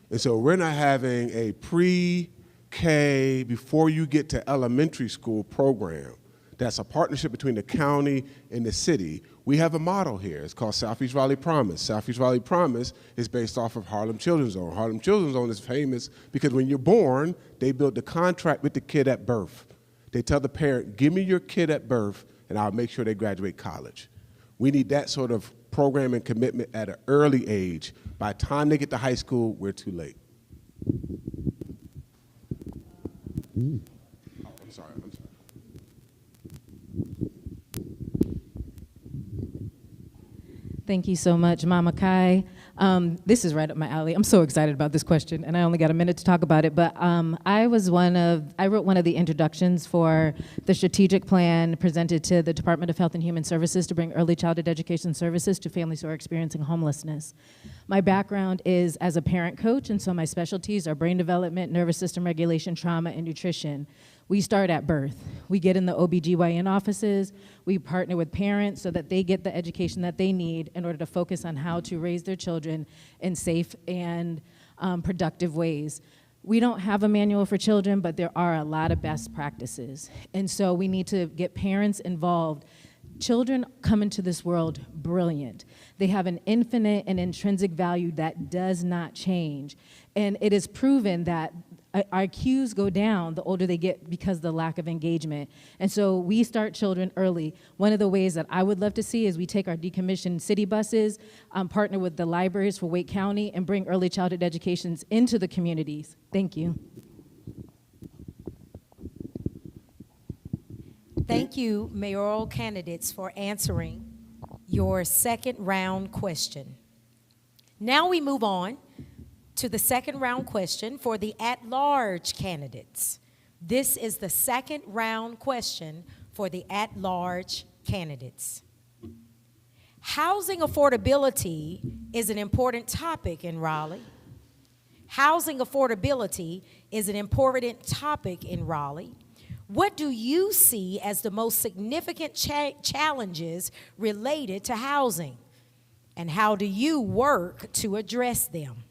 And so we're not having a pre-K before you get to elementary school program. That's a partnership between the county and the city. We have a model here. It's called Southeast Raleigh Promise. Southeast Raleigh Promise is based off of Harlem Children's Zone. Harlem Children's Zone is famous because when you're born, they build the contract with the kid at birth. They tell the parent, give me your kid at birth, and I'll make sure they graduate college. We need that sort of program and commitment at an early age. By the time they get to high school, we're too late. Oh, I'm sorry. Thank you so much, Mama Kai. This is right up my alley. I'm so excited about this question, and I only got a minute to talk about it, but I wrote one of the introductions for the strategic plan presented to the Department of Health and Human Services to bring early childhood education services to families who are experiencing homelessness. My background is as a parent coach, and so my specialties are brain development, nervous system regulation, trauma, and nutrition. We start at birth. We get in the OBGYN offices. We partner with parents so that they get the education that they need in order to focus on how to raise their children in safe and productive ways. We don't have a manual for children, but there are a lot of best practices. And so we need to get parents involved. Children come into this world brilliant. They have an infinite and intrinsic value that does not change. And it is proven that our IQs go down the older they get because of the lack of engagement. And so we start children early. One of the ways that I would love to see is we take our decommissioned city buses, partner with the libraries for Wake County, and bring early childhood educations into the communities. Thank you. Thank you, mayoral candidates, for answering your second round question. Now we move on to the second round question for the at-large candidates. This is the second round question for the at-large candidates. Housing affordability is an important topic in Raleigh. Housing affordability is an important topic in Raleigh. What do you see as the most significant challenges related to housing? And how do you work to address them?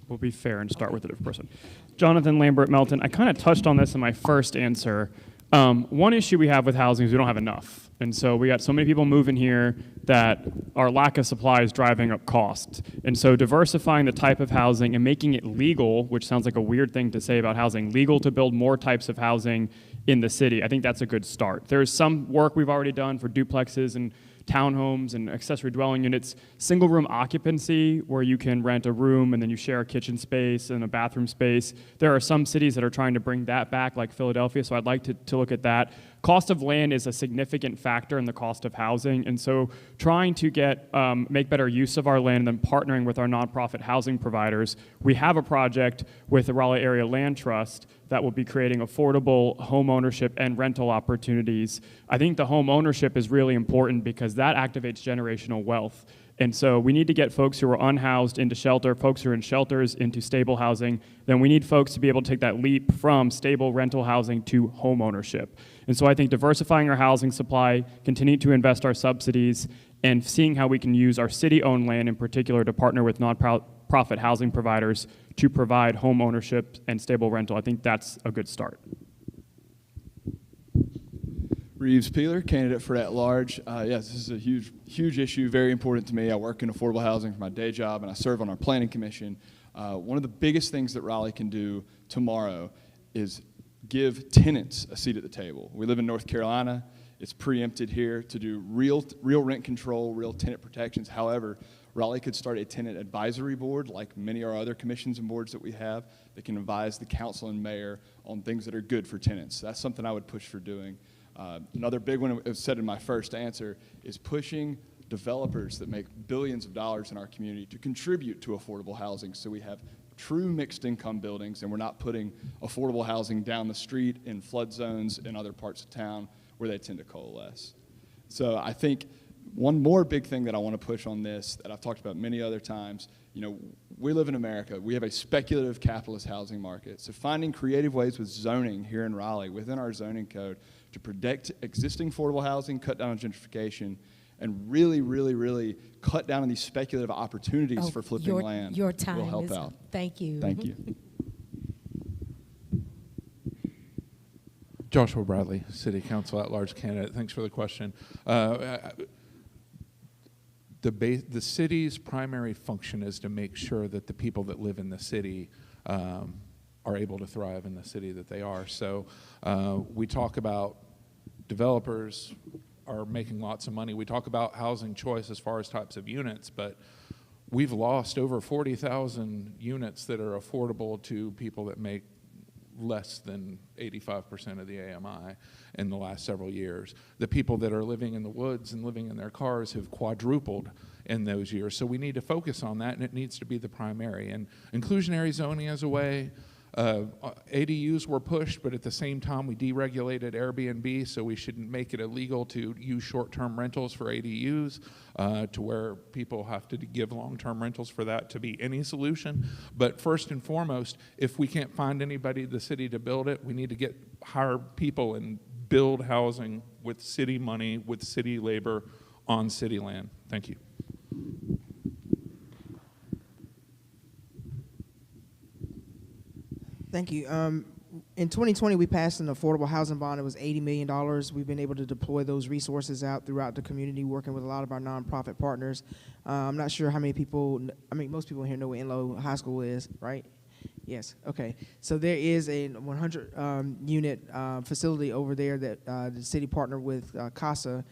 We'll be fair and start with a different person. Jonathan Lambert Melton, I kind of touched on this in my first answer. One issue we have with housing is we don't have enough. And so we got so many people moving here that our lack of supply is driving up cost. And so diversifying the type of housing and making it legal, which sounds like a weird thing to say about housing, legal to build more types of housing in the city, I think that's a good start. There's some work we've already done for duplexes and townhomes and accessory dwelling units, single room occupancy where you can rent a room and then you share a kitchen space and a bathroom space. There are some cities that are trying to bring that back, like Philadelphia, so I'd like to look at that. Cost of land is a significant factor in the cost of housing, and so trying to make better use of our land and then partnering with our nonprofit housing providers. We have a project with the Raleigh Area Land Trust that will be creating affordable home ownership and rental opportunities. I think the home ownership is really important because that activates generational wealth. And so we need to get folks who are unhoused into shelter, folks who are in shelters into stable housing. Then we need folks to be able to take that leap from stable rental housing to home ownership. And so I think diversifying our housing supply, continuing to invest our subsidies, and seeing how we can use our city-owned land in particular to partner with nonprofit housing providers to provide home ownership and stable rental. I think that's a good start. Reeves Peeler, candidate for at-large. Yes, this is a huge issue, very important to me. I work in affordable housing for my day job, and I serve on our planning commission. One of the biggest things that Raleigh can do tomorrow is give tenants a seat at the table. We live in North Carolina. It's preempted here to do real rent control, real tenant protections. However, Raleigh could start a tenant advisory board like many of our other commissions and boards that we have that can advise the council and mayor on things that are good for tenants. That's something I would push for doing. Another big one, as said in my first answer, is pushing developers that make billions of dollars in our community to contribute to affordable housing so we have true mixed income buildings and we're not putting affordable housing down the street in flood zones in other parts of town where they tend to coalesce. So I think one more big thing that I want to push on this that I've talked about many other times, we live in America. We have a speculative capitalist housing market. So finding creative ways with zoning here in Raleigh, within our zoning code, to protect existing affordable housing, cut down on gentrification, and really cut down on these speculative opportunities for flipping land your time will help is out. up. Thank you. Thank you. Joshua Bradley, City Council at-large candidate. Thanks for the question. The city's primary function is to make sure that the people that live in the city are able to thrive in the city that they are. So we talk about developers are making lots of money. We talk about housing choice as far as types of units, but we've lost over 40,000 units that are affordable to people that make less than 85% of the AMI in the last several years. The people that are living in the woods and living in their cars have quadrupled in those years. So we need to focus on that, and it needs to be the primary. And inclusionary zoning is a way. ADUs were pushed, but at the same time we deregulated Airbnb, so we shouldn't make it illegal to use short-term rentals for ADUs to where people have to give long-term rentals for that to be any solution. But first and foremost, if we can't find anybody in the city to build it, we need to hire people and build housing with city money, with city labor on city land. Thank you. Thank you. In 2020, we passed an affordable housing bond. It was $80 million. We've been able to deploy those resources out throughout the community, working with a lot of our nonprofit partners. I'm not sure how many people, most people here know what Enloe High School is, right? Yes, okay. So there is a 100 unit facility over there that the city partnered with CASA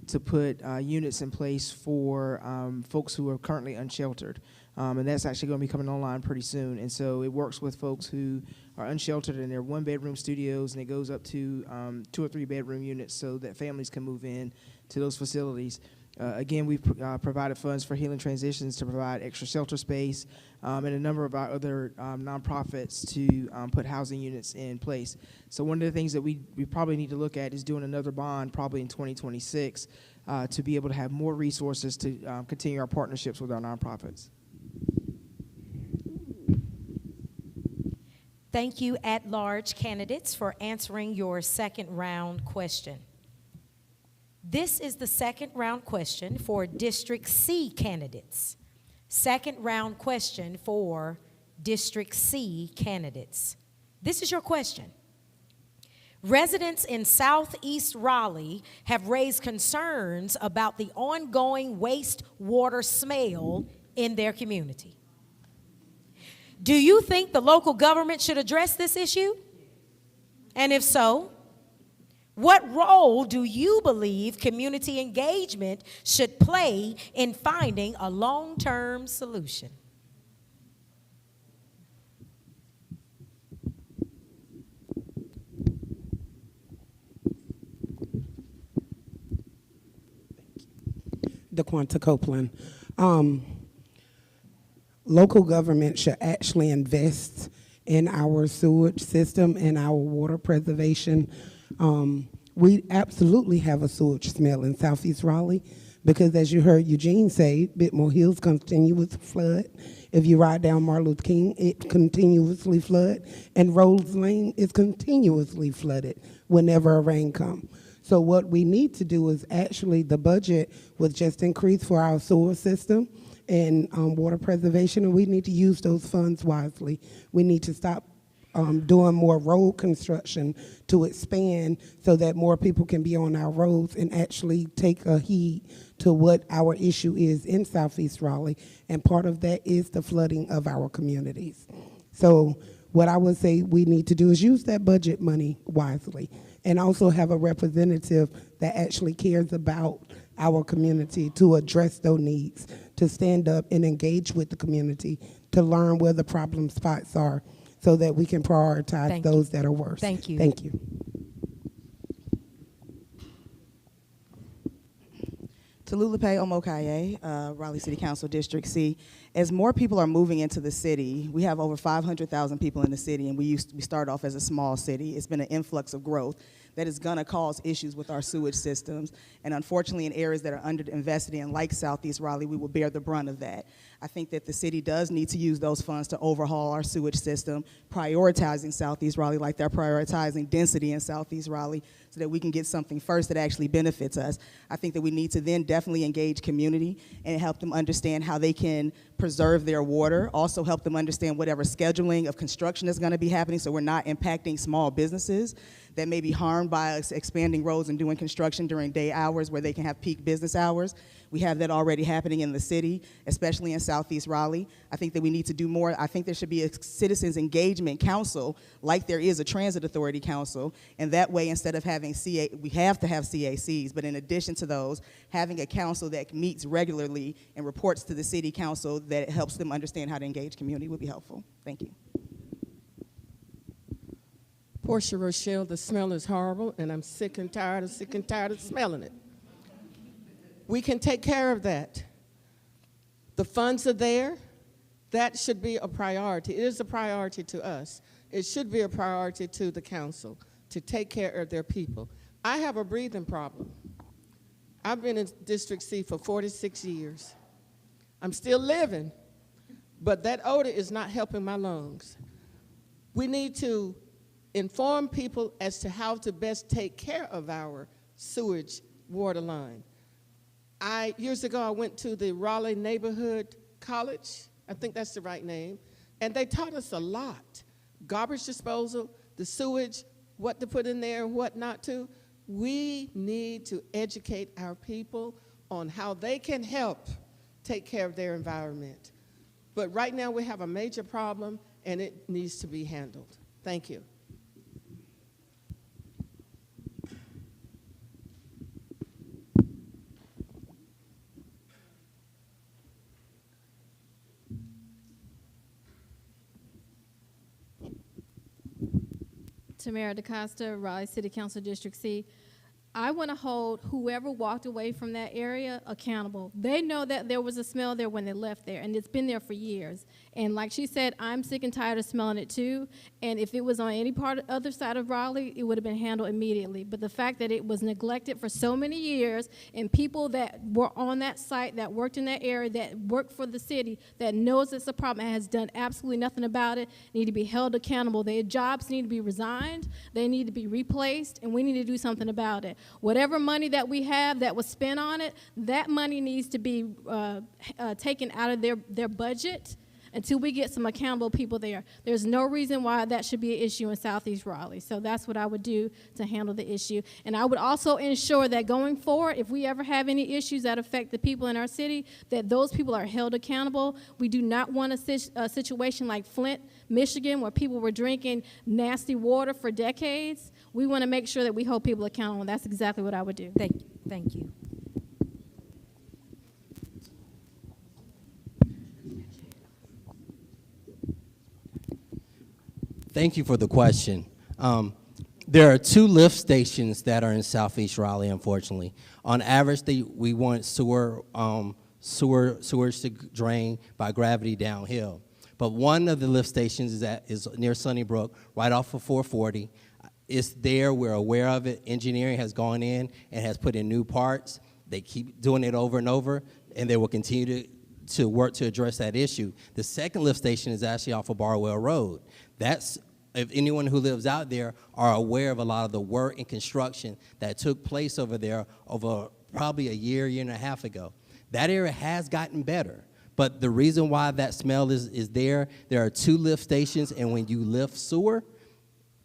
to put units in place for folks who are currently unsheltered. And that's actually going to be coming online pretty soon. And so it works with folks who are unsheltered and they're one-bedroom studios, and it goes up to 2 or 3 bedroom units so that families can move in to those facilities. Again, we've provided funds for Healing Transitions to provide extra shelter space and a number of our other nonprofits to put housing units in place. So one of the things that we probably need to look at is doing another bond probably in 2026 to be able to have more resources to continue our partnerships with our nonprofits. Thank you, at-large candidates, for answering your second round question. This is the second round question for District C candidates. Second round question for District C candidates. This is your question. Residents in Southeast Raleigh have raised concerns about the ongoing wastewater smell in their community. Do you think the local government should address this issue? And if so, what role do you believe community engagement should play in finding a long-term solution? DeQuanta Copeland. Local government should actually invest in our sewage system and our water preservation. We absolutely have a sewage smell in Southeast Raleigh because, as you heard Eugene say, Bitmore Hills continuous flood. If you ride down Martin Luther King, it continuously flood, and Rose Lane is continuously flooded whenever a rain comes. So what we need to do is actually the budget was just increased for our sewer system and water preservation, and we need to use those funds wisely. We need to stop doing more road construction to expand so that more people can be on our roads and actually take a heed to what our issue is in Southeast Raleigh, and part of that is the flooding of our communities. So what I would say we need to do is use that budget money wisely and also have a representative that actually cares about our community to address those needs, to stand up and engage with the community, to learn where the problem spots are so that we can prioritize those that are worse. Thank you. Thank you. Tallulah Omokaye, Raleigh City Council District C. As more people are moving into the city, we have over 500,000 people in the city, and we start off as a small city. It's been an influx of growth that is going to cause issues with our sewage systems. And unfortunately, in areas that are underinvested in, like Southeast Raleigh, we will bear the brunt of that. I think that the city does need to use those funds to overhaul our sewage system, prioritizing Southeast Raleigh like they're prioritizing density in Southeast Raleigh, so that we can get something first that actually benefits us. I think that we need to then definitely engage community and help them understand how they can preserve their water, also help them understand whatever scheduling of construction is going to be happening so we're not impacting small businesses that may be harmed by us expanding roads and doing construction during day hours where they can have peak business hours. We have that already happening in the city, especially in Southeast Raleigh. I think that we need to do more. I think there should be a citizens engagement council like there is a transit authority council, and that way instead of having we have to have CACs, but in addition to those, having a council that meets regularly and reports to the city council that helps them understand how to engage community would be helpful. Thank you. Portia Rochelle, the smell is horrible, and I'm sick and tired of smelling it. We can take care of that. The funds are there. That should be a priority. It is a priority to us. It should be a priority to the council to take care of their people. I have a breathing problem. I've been in District C for 46 years. I'm still living, but that odor is not helping my lungs. We need to inform people as to how to best take care of our sewage water line. Years ago, I went to the Raleigh Neighborhood College, I think that's the right name, and they taught us a lot. Garbage disposal, the sewage, what to put in there and what not to. We need to educate our people on how they can help take care of their environment. But right now, we have a major problem, and it needs to be handled. Thank you. Tamara DaCosta, Raleigh City Council District C. I want to hold whoever walked away from that area accountable. They know that there was a smell there when they left there, and it's been there for years. And like she said, I'm sick and tired of smelling it too. And if it was on any part of the other side of Raleigh, it would have been handled immediately. But the fact that it was neglected for so many years, and people that were on that site, that worked in that area, that worked for the city, that knows it's a problem and has done absolutely nothing about it, need to be held accountable. Their jobs need to be resigned. They need to be replaced, and we need to do something about it. Whatever money that we have that was spent on it, that money needs to be taken out of their budget until we get some accountable people there. There's no reason why that should be an issue in Southeast Raleigh. So that's what I would do to handle the issue. And I would also ensure that going forward, if we ever have any issues that affect the people in our city, that those people are held accountable. We do not want a situation like Flint, Michigan, where people were drinking nasty water for decades. We want to make sure that we hold people accountable, and that's exactly what I would do. Thank you. Thank you for the question. There are 2 lift stations that are in Southeast Raleigh, unfortunately. On average, we want sewage to drain by gravity downhill. But one of the lift stations is near Sunnybrook, right off of 440. It's there, we're aware of it. Engineering has gone in and has put in new parts. They keep doing it over and over, and they will continue to work to address that issue. The second lift station is actually off of Barwell Road. That's, if anyone who lives out there are aware of a lot of the work and construction that took place over there over probably a year and a half ago. That area has gotten better, but the reason why that smell is there are 2 lift stations, and when you lift sewer,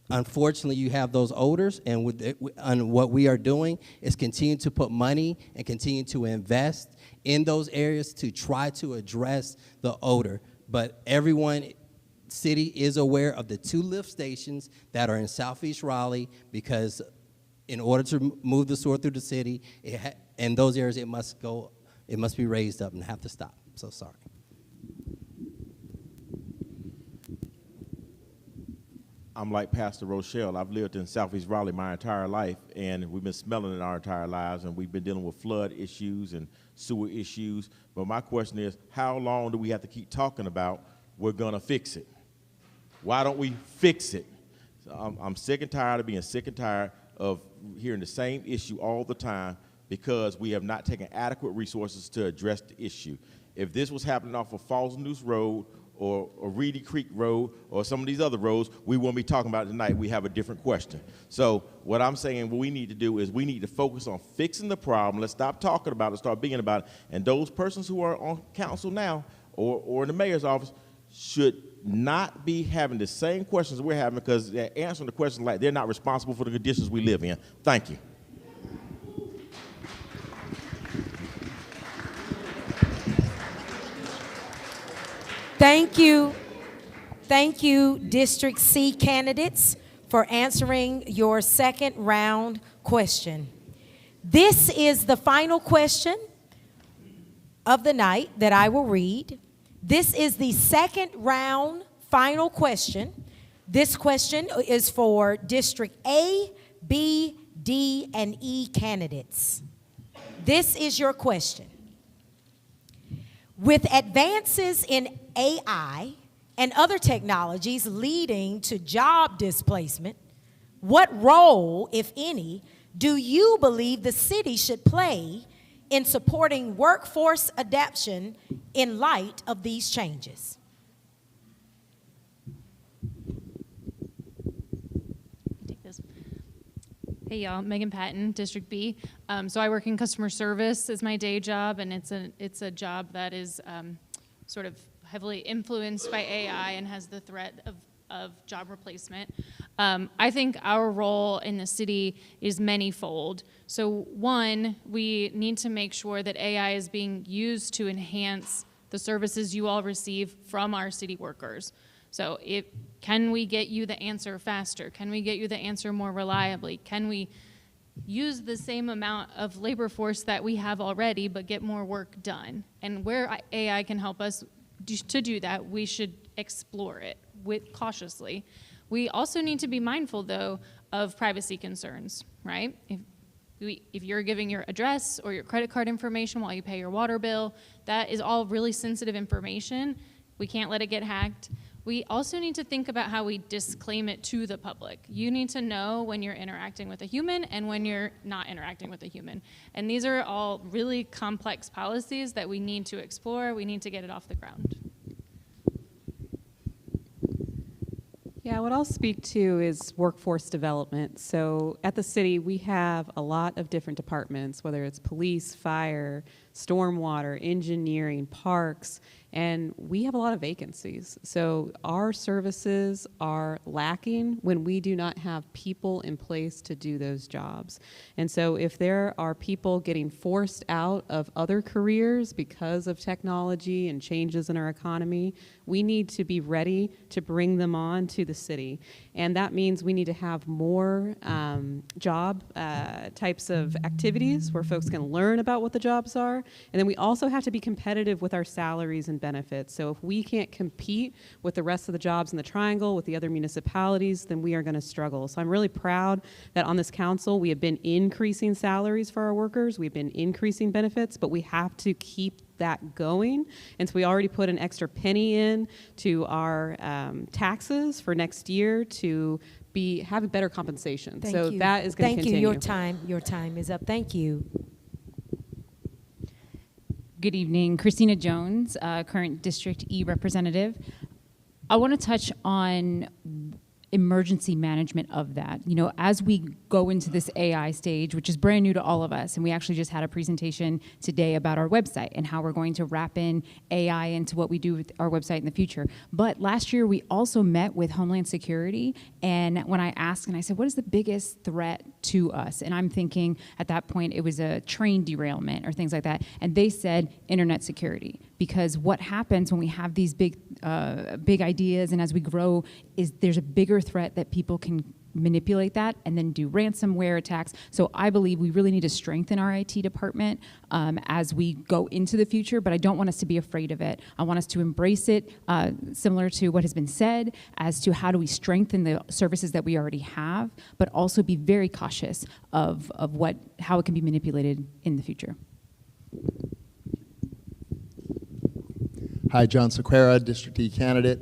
unfortunately, you have those odors, and what we are doing is continue to put money and continue to invest in those areas to try to address the odor. But everyone, city is aware of the 2 lift stations that are in Southeast Raleigh, because in order to move the sewer through the city, in those areas it must be raised up and have to stop. So sorry. I'm like Pastor Rochelle. I've lived in Southeast Raleigh my entire life, and we've been smelling it our entire lives, and we've been dealing with flood issues and sewer issues. But my question is, how long do we have to keep talking about we're going to fix it? Why don't we fix it? So I'm sick and tired of being sick and tired of hearing the same issue all the time, because we have not taken adequate resources to address the issue. If this was happening off of Falls News Road or Reedy Creek Road or some of these other roads, we won't be talking about it tonight. We have a different question. So what I'm saying, what we need to do is we need to focus on fixing the problem. Let's stop talking about it, start being about it. And those persons who are on council now or in the mayor's office should not be having the same questions we're having, because they're answering the questions like they're not responsible for the conditions we live in. Thank you. Thank you. Thank you, District C candidates, for answering your second round question. This is the final question of the night that I will read. This is the second round final question. This question is for District A, B, D, and E candidates. This is your question. With advances in AI and other technologies leading to job displacement, what role, if any, do you believe the city should play in supporting workforce adaptation in light of these changes? Hey y'all, Megan Patton, District B. So I work in customer service as my day job, and it's a job that is sort of heavily influenced by AI and has the threat of job replacement. I think our role in the city is manyfold. So one, we need to make sure that AI is being used to enhance the services you all receive from our city workers. So can we get you the answer faster? Can we get you the answer more reliably? Can we use the same amount of labor force that we have already but get more work done? And where AI can help us to do that, we should explore it cautiously. We also need to be mindful, though, of privacy concerns, right? If you're giving your address or your credit card information while you pay your water bill, that is all really sensitive information. We can't let it get hacked. We also need to think about how we disclaim it to the public. You need to know when you're interacting with a human and when you're not interacting with a human. And these are all really complex policies that we need to explore. We need to get it off the ground. Yeah, what I'll speak to is workforce development. So at the city, we have a lot of different departments, whether it's police, fire, stormwater, engineering, parks, and we have a lot of vacancies. So our services are lacking when we do not have people in place to do those jobs. And so if there are people getting forced out of other careers because of technology and changes in our economy, we need to be ready to bring them on to the city. And that means we need to have more job types of activities where folks can learn about what the jobs are. And then we also have to be competitive with our salaries and benefits. So if we can't compete with the rest of the jobs in the Triangle, with the other municipalities, then we are going to struggle. So I'm really proud that on this council we have been increasing salaries for our workers, we've been increasing benefits, but we have to keep that going. And so we already put an extra penny in to our taxes for next year to have a better compensation. Thank so you. that is going to continue. Thank you. Your time is up. Thank you. Good evening, Christina Jones, current District E representative. I want to touch on emergency management of that. You know, as we go into this AI stage, which is brand new to all of us, and we actually just had a presentation today about our website and how we're going to wrap in AI into what we do with our website in the future. But last year, we also met with Homeland Security, and when I asked, and I said, what is the biggest threat to us? And I'm thinking at that point, it was a train derailment or things like that. And they said internet security, because what happens when we have these big ideas and as we grow is there's a bigger threat that people can manipulate that and then do ransomware attacks. So I believe we really need to strengthen our IT department as we go into the future, but I don't want us to be afraid of it. I want us to embrace it, similar to what has been said, as to how do we strengthen the services that we already have, but also be very cautious of how it can be manipulated in the future. Hi, John Sequeira, District E candidate.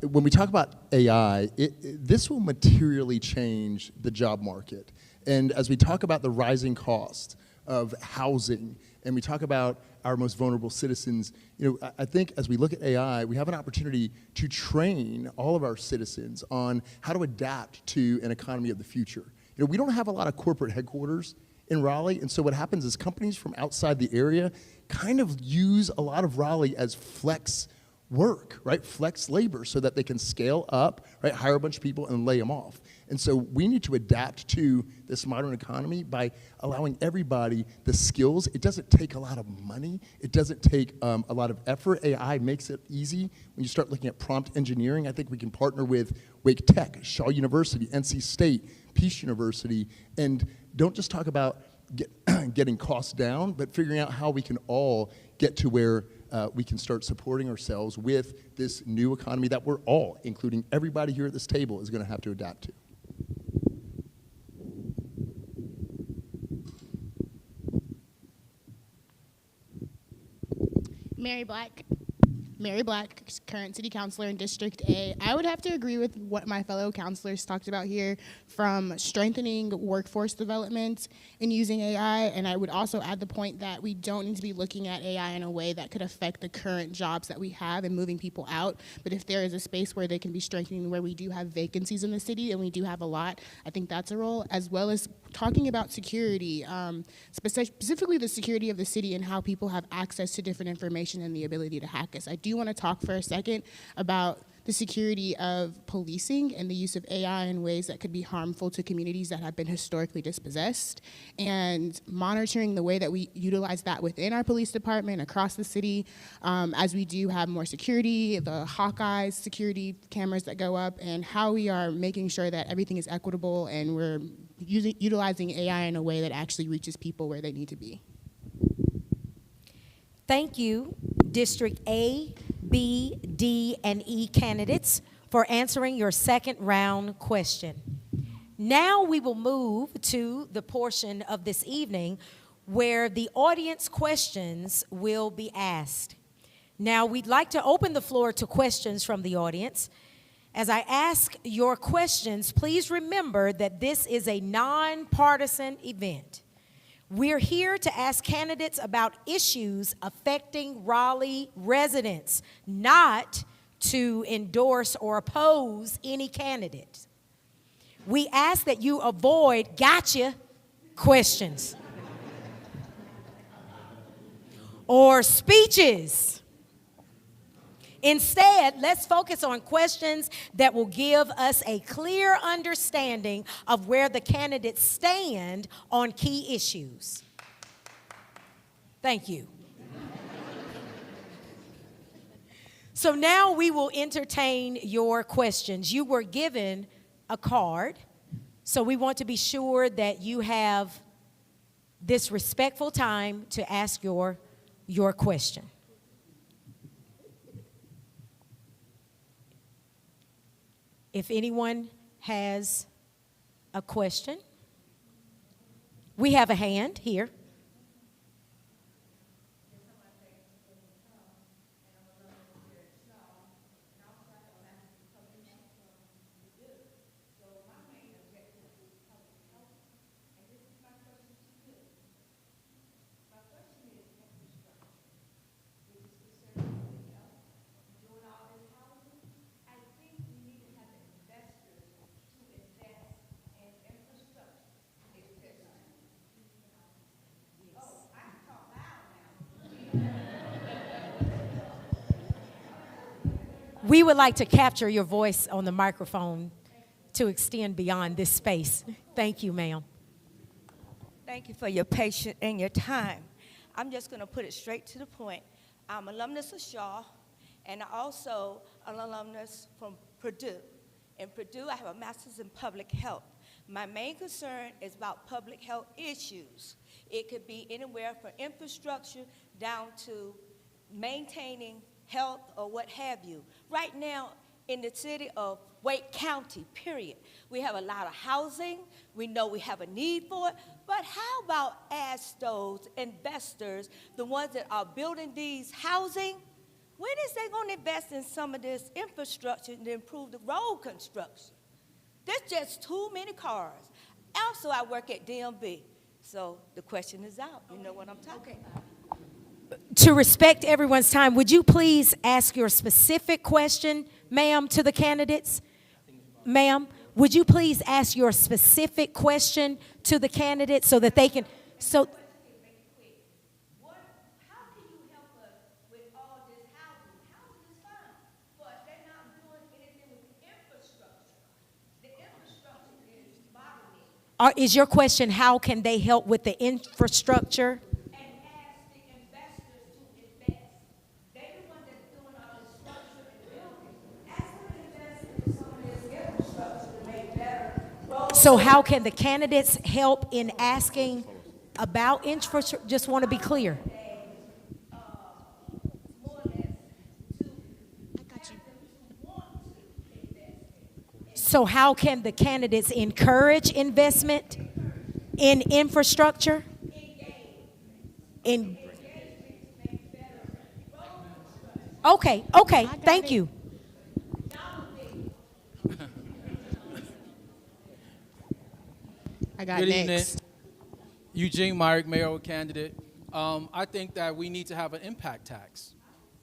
When we talk about AI, this will materially change the job market. And as we talk about the rising cost of housing, and we talk about our most vulnerable citizens, you know, I think as we look at AI, we have an opportunity to train all of our citizens on how to adapt to an economy of the future. You know, we don't have a lot of corporate headquarters in Raleigh, and so what happens is companies from outside the area kind of use a lot of Raleigh as flex work, right? Flex labor, so that they can scale up, right? Hire a bunch of people and lay them off. And so we need to adapt to this modern economy by allowing everybody the skills. It doesn't take a lot of money. It doesn't take a lot of effort. AI makes it easy. When you start looking at prompt engineering, I think we can partner with Wake Tech, Shaw University, NC State, Peace University, and don't just talk about getting costs down, but figuring out how we can all get to where we can start supporting ourselves with this new economy that we're all, including everybody here at this table, is going to have to adapt to. Mary Black, current city councilor in District A. I would have to agree with what my fellow councilors talked about here, from strengthening workforce development and using AI, and I would also add the point that we don't need to be looking at AI in a way that could affect the current jobs that we have and moving people out, but if there is a space where they can be strengthening, where we do have vacancies in the city, and we do have a lot, I think that's a role, as well as talking about security, specifically the security of the city and how people have access to different information and the ability to hack us. I do want to talk for a second about the security of policing and the use of AI in ways that could be harmful to communities that have been historically dispossessed, and monitoring the way that we utilize that within our police department across the city, as we do have more security, the Hawkeyes security cameras that go up, and how we are making sure that everything is equitable and we're utilizing AI in a way that actually reaches people where they need to be. Thank you, District A, B, D, and E candidates, for answering your second round question. Now we will move to the portion of this evening where the audience questions will be asked. Now we'd like to open the floor to questions from the audience. As I ask your questions, please remember that this is a nonpartisan event. We're here to ask candidates about issues affecting Raleigh residents, not to endorse or oppose any candidate. We ask that you avoid gotcha questions. or speeches. Instead, let's focus on questions that will give us a clear understanding of where the candidates stand on key issues. Thank you. So now we will entertain your questions. You were given a card, so we want to be sure that you have this respectful time to ask your question. If anyone has a question, we have a hand here. We would like to capture your voice on the microphone to extend beyond this space. Thank you, ma'am. Thank you for your patience and your time. I'm just going to put it straight to the point. I'm alumnus of Shaw, and also an alumnus from Purdue. In Purdue, I have a master's in public health. My main concern is about public health issues. It could be anywhere from infrastructure down to maintaining health or what have you. Right now, in the city of Wake County, period, we have a lot of housing. We know we have a need for it. But how about ask those investors, the ones that are building these housing, when is they going to invest in some of this infrastructure to improve the road construction? There's just too many cars. Also, I work at DMV, so the question is out. You know what I'm talking about. To respect everyone's time, would you please ask your specific question, ma'am, to the candidates? Ma'am, would you please ask your specific question to the candidates so that they can, so. Is your question, how can they help with the infrastructure? So how can the candidates help in asking about infrastructure? Just want to be clear. So how can the candidates encourage investment in infrastructure? Okay, thank you. I got Good next. evening. Eugene Myrick, mayoral candidate. I think that we need to have an impact tax.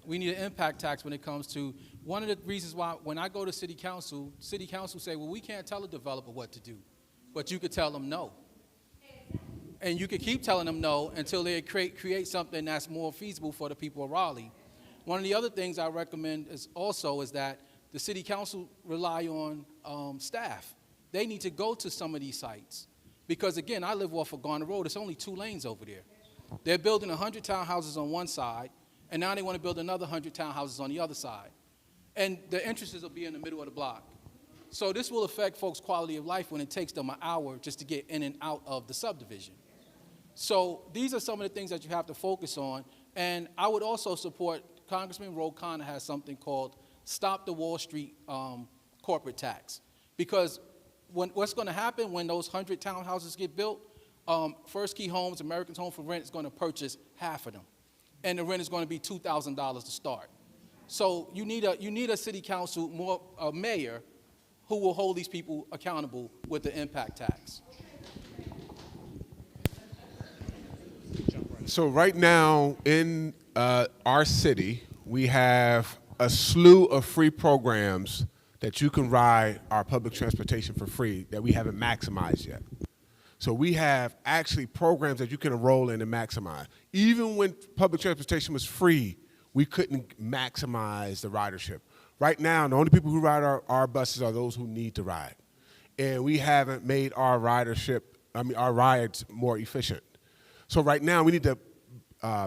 We need an impact tax when it comes to, one of the reasons why when I go to city council say, well, we can't tell a developer what to do, but you could tell them no. And you could keep telling them no until they create something that's more feasible for the people of Raleigh. One of the other things I recommend is that the city council rely on staff. They need to go to some of these sites. Because again, I live off of Garner Road. It's only 2 lanes over there. They're building 100 townhouses on one side, and now they want to build another 100 townhouses on the other side. And the entrances will be in the middle of the block. So this will affect folks' quality of life when it takes them an hour just to get in and out of the subdivision. So these are some of the things that you have to focus on. And I would also support, Congressman Ro Khanna has something called Stop the Wall Street Corporate Tax. Because what's going to happen when those 100 townhouses get built, First Key Homes, Americans Home for Rent is going to purchase half of them. And the rent is going to be $2,000 to start. So you need a city council, a mayor, who will hold these people accountable with the impact tax. So right now in our city, we have a slew of free programs that you can ride our public transportation for free that we haven't maximized yet. So we have actually programs that you can enroll in and maximize. Even when public transportation was free, we couldn't maximize the ridership. Right now, the only people who ride our buses are those who need to ride. And we haven't made our our rides more efficient. So right now, we need to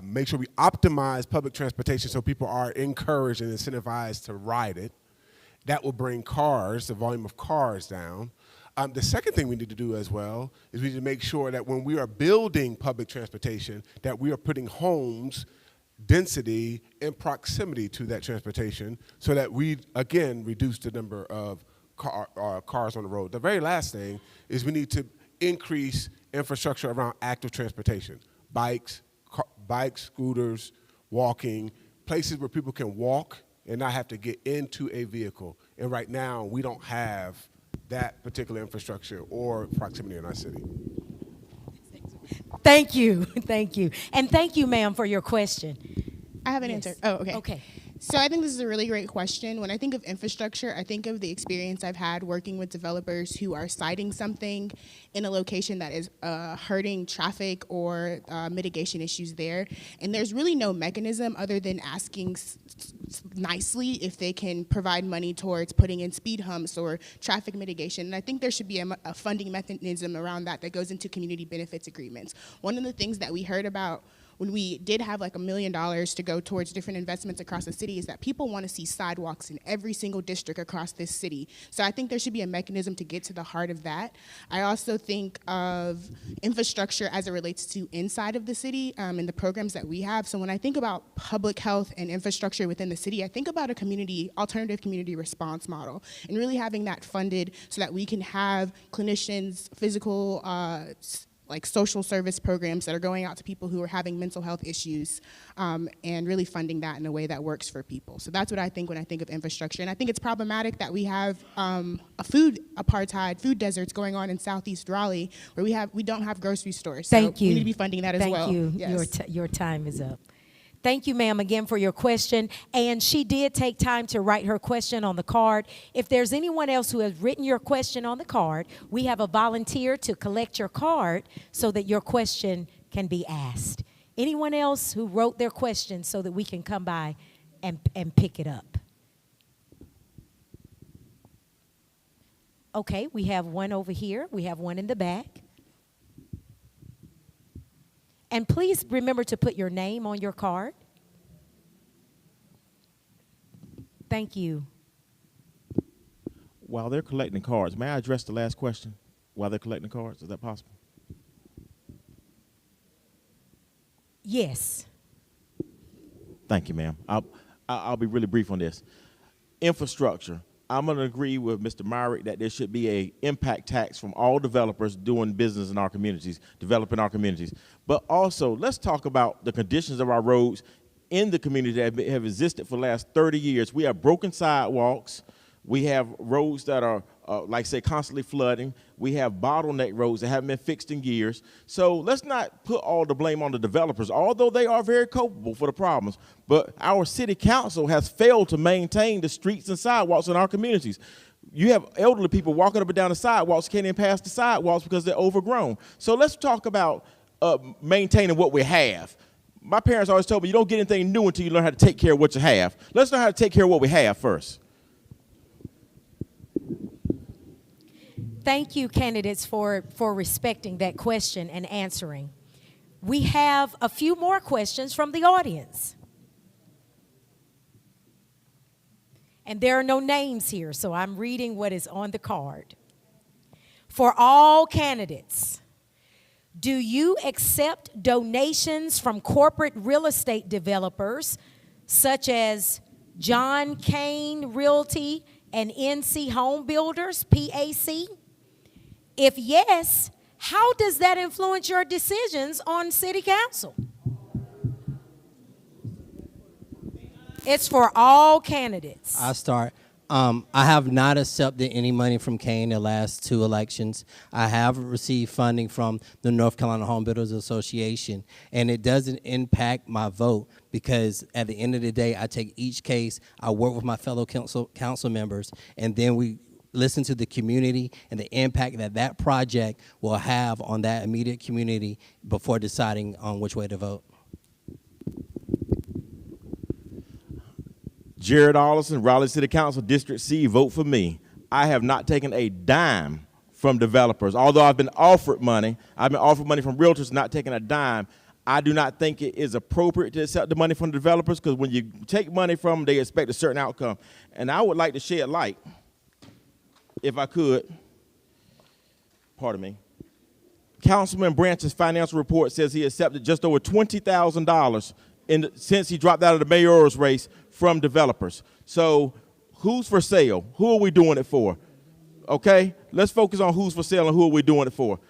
make sure we optimize public transportation so people are encouraged and incentivized to ride it. That will bring the volume of cars down. The second thing we need to do as well is we need to make sure that when we are building public transportation, that we are putting homes, density, and proximity to that transportation so that we, again, reduce the number of cars on the road. The very last thing is we need to increase infrastructure around active transportation, bikes, scooters, walking, places where people can walk and not have to get into a vehicle. And right now, we don't have that particular infrastructure or proximity in our city. Thank you, thank you. And thank you, ma'am, for your question. I have an answer. Oh, okay. Okay. So I think this is a really great question. When I think of infrastructure, I think of the experience I've had working with developers who are citing something in a location that is hurting traffic or mitigation issues there. And there's really no mechanism other than asking nicely if they can provide money towards putting in speed humps or traffic mitigation. And I think there should be a funding mechanism around that goes into community benefits agreements. One of the things that we heard about when we did have like $1 million to go towards different investments across the city is that people want to see sidewalks in every single district across this city. So I think there should be a mechanism to get to the heart of that. I also think of infrastructure as it relates to inside of the city and the programs that we have. So when I think about public health and infrastructure within the city, I think about a alternative community response model and really having that funded so that we can have clinicians, physical, like social service programs that are going out to people who are having mental health issues and really funding that in a way that works for people. So that's what I think when I think of infrastructure. And I think it's problematic that we have a food apartheid, food deserts going on in Southeast Raleigh where we don't have grocery stores. So Thank you. We need to be funding that as well. Thank you. Yes. Your time is up. Thank you, ma'am, again for your question. And she did take time to write her question on the card. If there's anyone else who has written your question on the card, we have a volunteer to collect your card so that your question can be asked. Anyone else who wrote their question so that we can come by and pick it up? Okay, we have one over here. We have one in the back. And please remember to put your name on your card. Thank you. While they're collecting cards, may I address the last question while they're collecting cards? Is that possible? Yes. Thank you, ma'am. I'll be really brief on this. Infrastructure. I'm going to agree with Mr. Myrick that there should be an impact tax from all developers doing business in our communities, developing our communities. But also, let's talk about the conditions of our roads in the community that have existed for the last 30 years. We have broken sidewalks. We have roads that are, like say, constantly flooding. We have bottleneck roads that haven't been fixed in years. So let's not put all the blame on the developers, although they are very culpable for the problems. But our city council has failed to maintain the streets and sidewalks in our communities. You have elderly people walking up and down the sidewalks, can't even pass the sidewalks because they're overgrown. So let's talk about maintaining what we have. My parents always told me you don't get anything new until you learn how to take care of what you have. Let's learn how to take care of what we have first. Thank you, candidates, for respecting that question and answering. We have a few more questions from the audience. And there are no names here, so I'm reading what is on the card. For all candidates, do you accept donations from corporate real estate developers such as John Kane Realty and NC Home Builders, PAC? If yes, how does that influence your decisions on city council? It's for all candidates. I'll start. I have not accepted any money from Kane the last 2 elections. I have received funding from the North Carolina Home Builders Association, and it doesn't impact my vote because at the end of the day, I take each case, I work with my fellow council members, and then we listen to the community and the impact that that project will have on that immediate community before deciding on which way to vote. Jared Allison, Raleigh City Council, District C, vote for me. I have not taken a dime from developers. Although I've been offered money from realtors, not taking a dime. I do not think it is appropriate to accept the money from the developers, because when you take money from them, they expect a certain outcome. And I would like to shed light, if I could. Pardon me. Councilman Branch's financial report says he accepted just over $20,000 since he dropped out of the mayoral's race from developers. So who's for sale? Who are we doing it for? Okay, let's focus on who's for sale and who are we doing it for.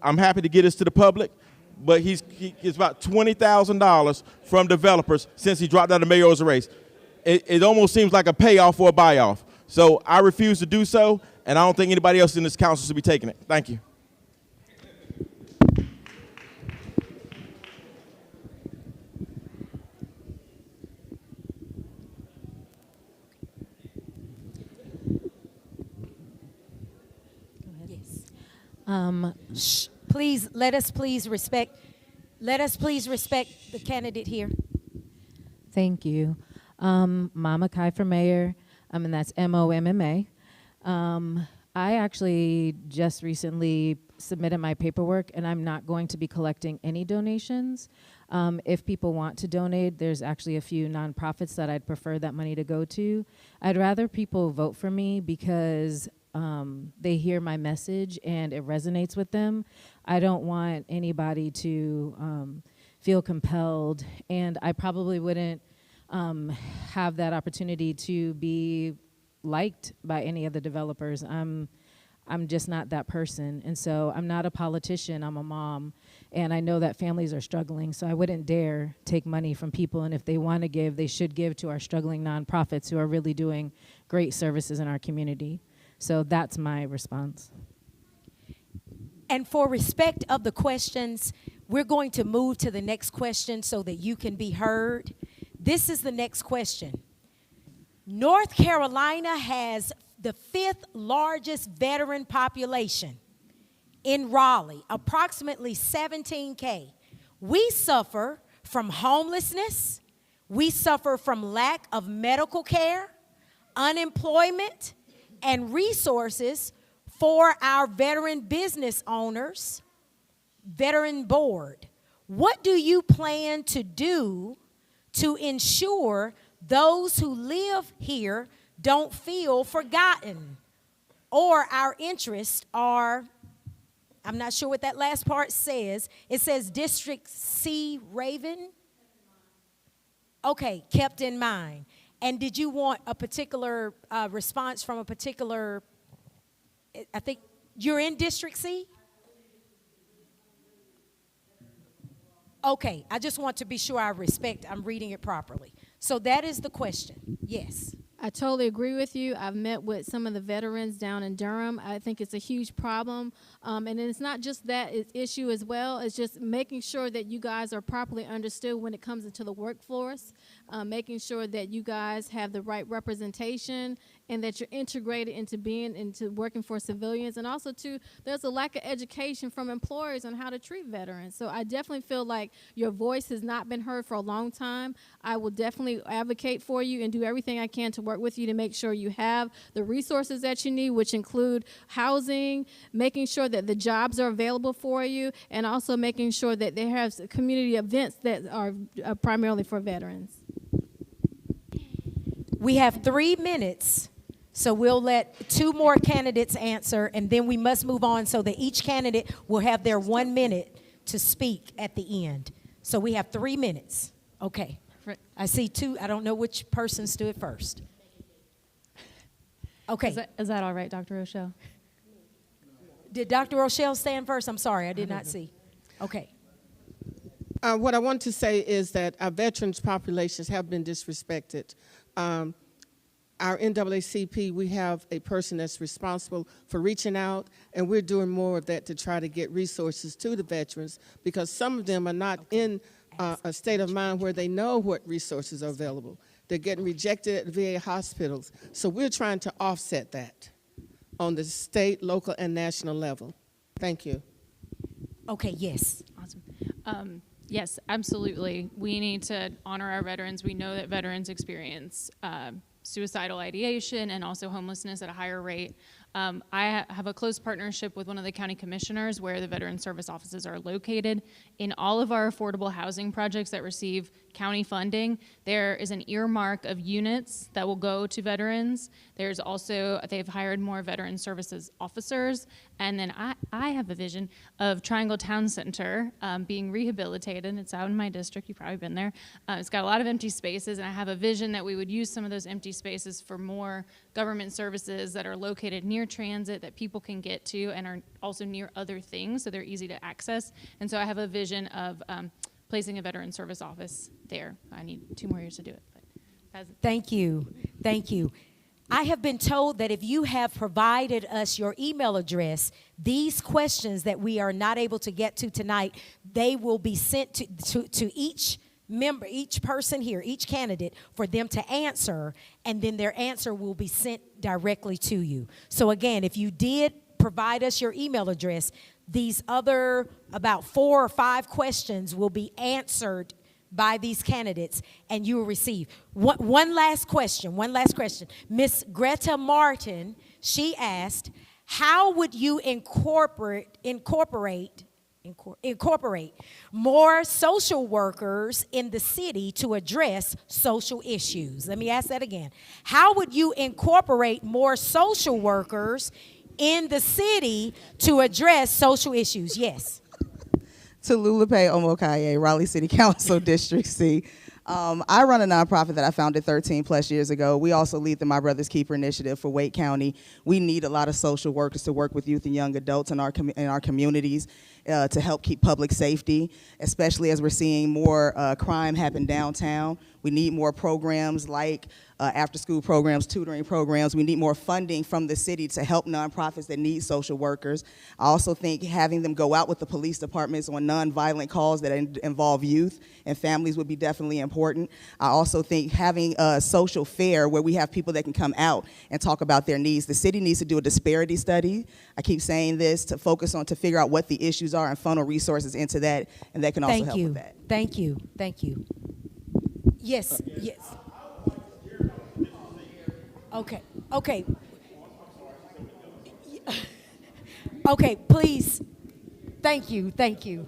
I'm happy to get this to the public, but he's about $20,000 from developers since he dropped out of the mayoral's race. It almost seems like a payoff or a buy-off. So I refuse to do so, and I don't think anybody else in this council should be taking it. Thank you. Please, let us please respect the candidate here. Thank you. Mama Kai for mayor, and that's MOMMA. I actually just recently submitted my paperwork, and I'm not going to be collecting any donations. If people want to donate, there's actually a few nonprofits that I'd prefer that money to go to. I'd rather people vote for me because they hear my message and it resonates with them. I don't want anybody to feel compelled, and I probably wouldn't have that opportunity to be liked by any of the developers. I'm just not that person, and so I'm not a politician, I'm a mom, and I know that families are struggling, so I wouldn't dare take money from people, and if they want to give, they should give to our struggling nonprofits who are really doing great services in our community. So that's my response. And for respect of the questions, we're going to move to the next question so that you can be heard. This is the next question. North Carolina has the 5th largest veteran population in Raleigh, approximately 17K. We suffer from homelessness. We suffer from lack of medical care, unemployment, and resources for our veteran business owners, veteran board. What do you plan to do to ensure those who live here don't feel forgotten, or our interests are, I'm not sure what that last part says. It says District C Raven? Okay, kept in mind. And did you want a particular response from a particular, I think you're in District C? Okay, I just want to be sure I'm reading it properly. So that is the question, yes. I totally agree with you. I've met with some of the veterans down in Durham. I think it's a huge problem. And it's not just that issue as well. It's just making sure that you guys are properly understood when it comes into the workforce, making sure that you guys have the right representation and that you're integrated into working for civilians. And also, too, there's a lack of education from employers on how to treat veterans. So I definitely feel like your voice has not been heard for a long time. I will definitely advocate for you and do everything I can to work with you to make sure you have the resources that you need, which include housing, making sure that the jobs are available for you, and also making sure that they have community events that are primarily for veterans. We have 3 minutes. So we'll let 2 more candidates answer, and then we must move on so that each candidate will have their 1 minute to speak at the end. So we have 3 minutes. Okay. I see 2. I don't know which person stood first. Okay. Is that all right, Dr. Rochelle? Did Dr. Rochelle stand first? I'm sorry, I did not see. Okay. What I want to say is that our veterans populations have been disrespected. Our NAACP, we have a person that's responsible for reaching out, and we're doing more of that to try to get resources to the veterans, because some of them are not in a state of mind where they know what resources are available. They're getting rejected at VA hospitals. So we're trying to offset that. on the state, local, and national level. Thank you. Okay, yes. Awesome. Yes, absolutely. We need to honor our veterans. We know that veterans experience suicidal ideation and also homelessness at a higher rate. I have a close partnership with one of the county commissioners where the veteran service offices are located. In all of our affordable housing projects that receive county funding, there is an earmark of units that will go to veterans. There's also, they've hired more veteran services officers. And then I have a vision of Triangle Town Center being rehabilitated. It's out in my district. You've probably been there. It's got a lot of empty spaces, and I have a vision that we would use some of those empty spaces for more government services that are located near transit that people can get to and are also near other things, so they're easy to access. And so I have a vision of placing a veteran service office there. I need 2 more years to do it. But Thank you. Thank you. I have been told that if you have provided us your email address, these questions that we are not able to get to tonight, they will be sent to each member, each person here, each candidate, for them to answer, and then their answer will be sent directly to you. So again, if you did provide us your email address, these other about 4 or 5 questions will be answered by these candidates, and you will receive. One last question. Miss Greta Martin, she asked, how would you incorporate more social workers in the city to address social issues? Let me ask that again. How would you incorporate more social workers in the city to address social issues? Yes. Tolulope Omokaye, Raleigh City Council, District C. I run a nonprofit that I founded 13 plus years ago. We also lead the My Brother's Keeper initiative for Wake County. We need a lot of social workers to work with youth and young adults in our communities to help keep public safety, especially as we're seeing more crime happen downtown. We need more programs like after-school programs, tutoring programs. We need more funding from the city to help nonprofits that need social workers. I also think having them go out with the police departments on nonviolent calls that involve youth and families would be definitely important. I also think having a social fair where we have people that can come out and talk about their needs. The city needs to do a disparity study. I keep saying this, to focus on, to figure out what the issues are and funnel resources into that, and that can also help with that. Thank you. Thank you. Yes, yes. Okay, okay. Okay, please. Thank you, thank you.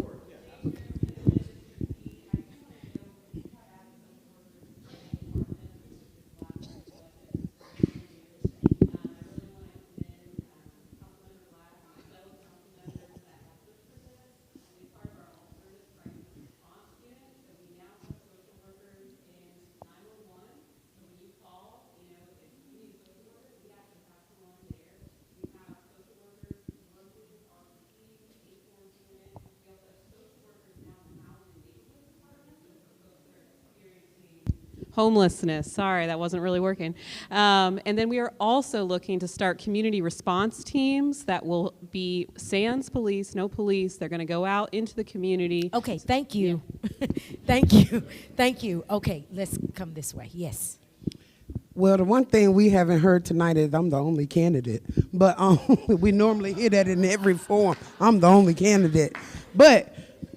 Homelessness, sorry, that wasn't really working. And then we are also looking to start community response teams that will be sans police, no police. They're gonna go out into the community. Okay, thank you. Yeah. Thank you, thank you. Okay, let's come this way, yes. Well, the one thing we haven't heard tonight is I'm the only candidate. But we normally hear that in every forum. I'm the only candidate. But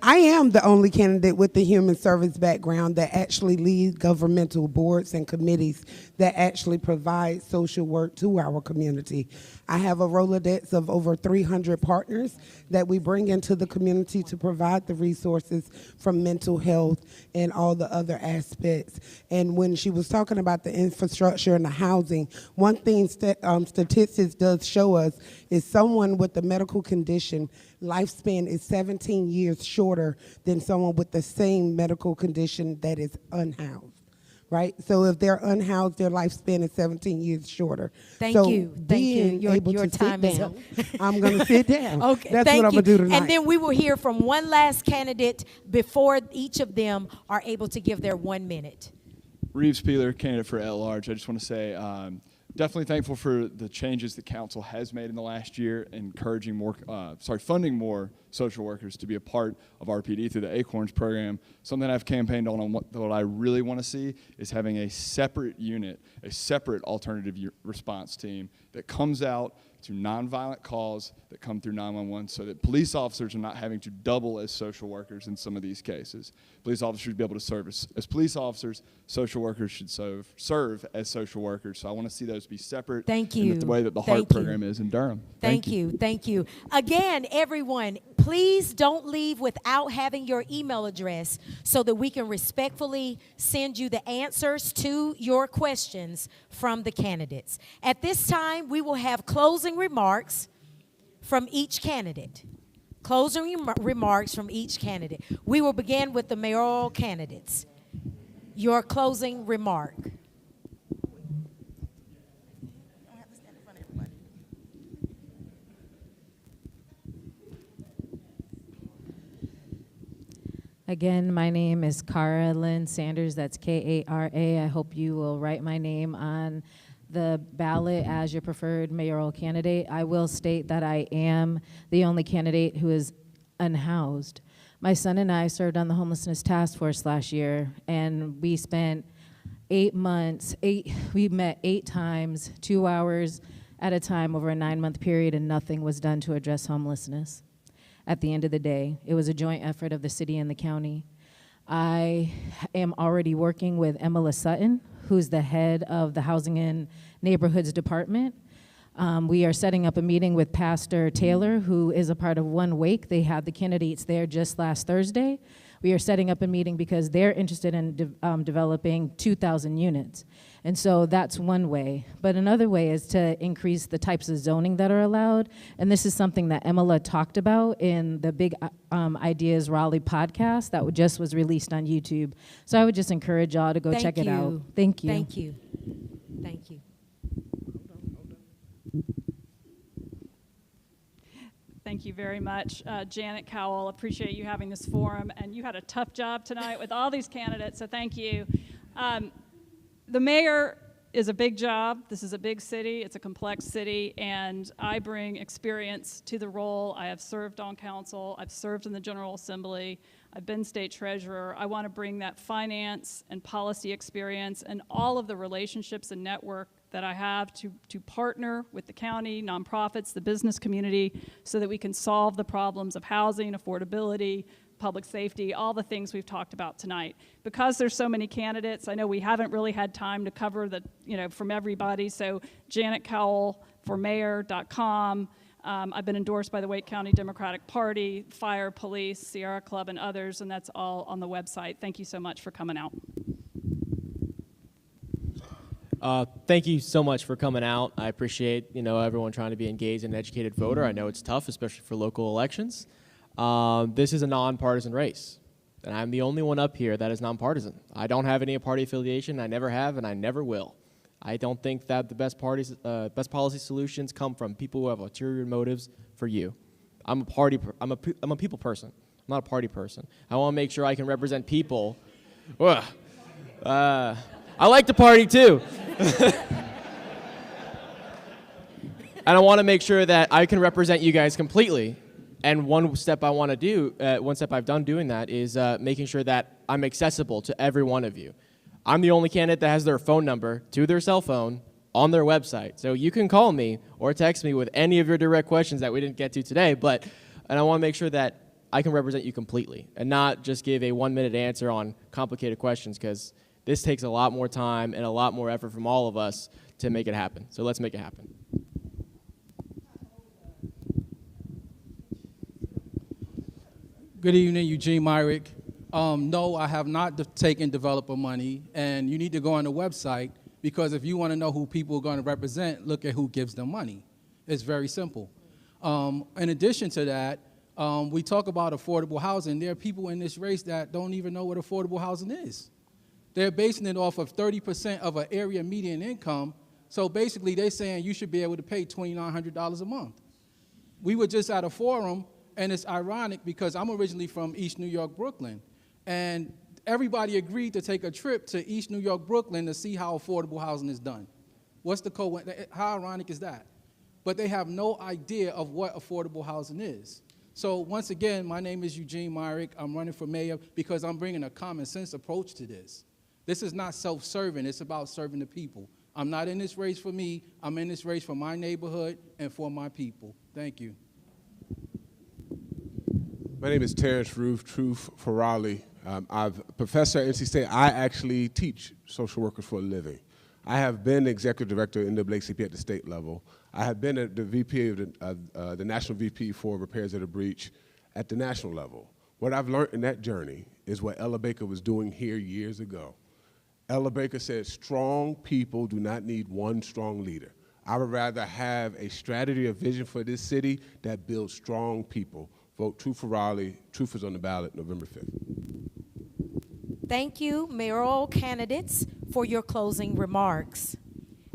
I am the only candidate with the human service background that actually leads governmental boards and committees that actually provide social work to our community. I have a Rolodex of over 300 partners that we bring into the community to provide the resources from mental health and all the other aspects. And when she was talking about the infrastructure and the housing, one thing statistics does show us is someone with a medical condition lifespan is 17 years shorter than someone with the same medical condition that is unhoused, right? So if they're unhoused, their lifespan is 17 years shorter. Thank you. Your time is up. I'm going to sit down. Okay, that's what I'm going to do tonight. And then we will hear from one last candidate before each of them are able to give their 1 minute. Reeves Peeler, candidate for at-large. I just want to say, definitely thankful for the changes the council has made in the last year, encouraging more, funding more social workers to be a part of RPD through the Acorns program. Something I've campaigned on what I really want to see is having a separate unit, a separate alternative response team that comes out to nonviolent calls that come through 911 so that police officers are not having to double as social workers in some of these cases. Police officers should be able to serve as police officers. Social workers should serve as social workers. So I want to see those be separate. Thank you. In the way that the HEART program is in Durham. Thank you. Thank you. Again, everyone, please don't leave without having your email address so that we can respectfully send you the answers to your questions from the candidates. At this time, we will have closing remarks from each candidate. Closing remarks from each candidate. We will begin with the mayoral candidates. Your closing remark. Again, my name is Cara Lynn Sanders. That's K-A-R-A. I hope you will write my name on the ballot as your preferred mayoral candidate. I will state that I am the only candidate who is unhoused. My son and I served on the homelessness task force last year, and we spent 8 months, we met 8 times, 2 hours at a time over a 9-month period, and nothing was done to address homelessness. At the end of the day, it was a joint effort of the city and the county. I am already working with Emma Sutton, who's the head of the Housing and Neighborhoods Department. We are setting up a meeting with Pastor Taylor, who is a part of One Wake. They had the candidates there just last Thursday. We are setting up a meeting because they're interested in developing 2,000 units. And so that's one way. But another way is to increase the types of zoning that are allowed. And this is something that Emma talked about in the Big Ideas Raleigh podcast that just was released on YouTube. So I would just encourage y'all to go check it out. Thank you. Thank you. Thank you. Thank you very much. Janet Cowell, appreciate you having this forum. And you had a tough job tonight with all these candidates, so thank you. The mayor is a big job. This is a big city. It's a complex city, and I bring experience to the role. I have served on council. I've served in the General Assembly. I've been state treasurer. I want to bring that finance and policy experience and all of the relationships and network that I have to partner with the county, nonprofits, the business community, so that we can solve the problems of housing, affordability, public safety, all the things we've talked about tonight. Because there's so many candidates, I know we haven't really had time to cover from everybody, so janetcowellformayor.com. I've been endorsed by the Wake County Democratic Party, Fire, Police, Sierra Club, and others, and that's all on the website. Thank you so much for coming out. Thank you so much for coming out. I appreciate everyone trying to be engaged and educated voter. I know it's tough, especially for local elections. This is a nonpartisan race, and I'm the only one up here that is nonpartisan. I don't have any party affiliation. I never have, and I never will. I don't think that the best policy solutions come from people who have ulterior motives for you. I'm a people person. I'm not a party person. I want to make sure I can represent people. I like to party too. And I want to make sure that I can represent you guys completely. And one step I've done doing that is making sure that I'm accessible to every one of you. I'm the only candidate that has their phone number to their cell phone on their website. So you can call me or text me with any of your direct questions that we didn't get to today. And I want to make sure that I can represent you completely and not just give a 1-minute answer on complicated questions, because this takes a lot more time and a lot more effort from all of us to make it happen. So let's make it happen. Good evening, Eugene Myrick. No, I have not taken developer money, and you need to go on the website, because if you want to know who people are going to represent, look at who gives them money. It's very simple. In addition to that, we talk about affordable housing. There are people in this race that don't even know what affordable housing is. They're basing it off of 30% of an area median income. So basically, they're saying you should be able to pay $2,900 a month. We were just at a forum, and it's ironic because I'm originally from East New York, Brooklyn. And everybody agreed to take a trip to East New York, Brooklyn to see how affordable housing is done. How ironic is that? But they have no idea of what affordable housing is. So once again, my name is Eugene Myrick. I'm running for mayor because I'm bringing a common sense approach to this. This is not self-serving. It's about serving the people. I'm not in this race for me. I'm in this race for my neighborhood and for my people. Thank you. My name is Terrence Roof, Truth for Raleigh. I'm a professor at NC State. I actually teach social workers for a living. I have been executive director of NAACP at the state level. I have been the VP of the national VP for repairs at a breach at the national level. What I've learned in that journey is what Ella Baker was doing here years ago. Ella Baker said, strong people do not need one strong leader. I would rather have a strategy, a vision for this city that builds strong people. Vote Truth for Raleigh. Truth is on the ballot November 5th. Thank you, mayoral candidates, for your closing remarks.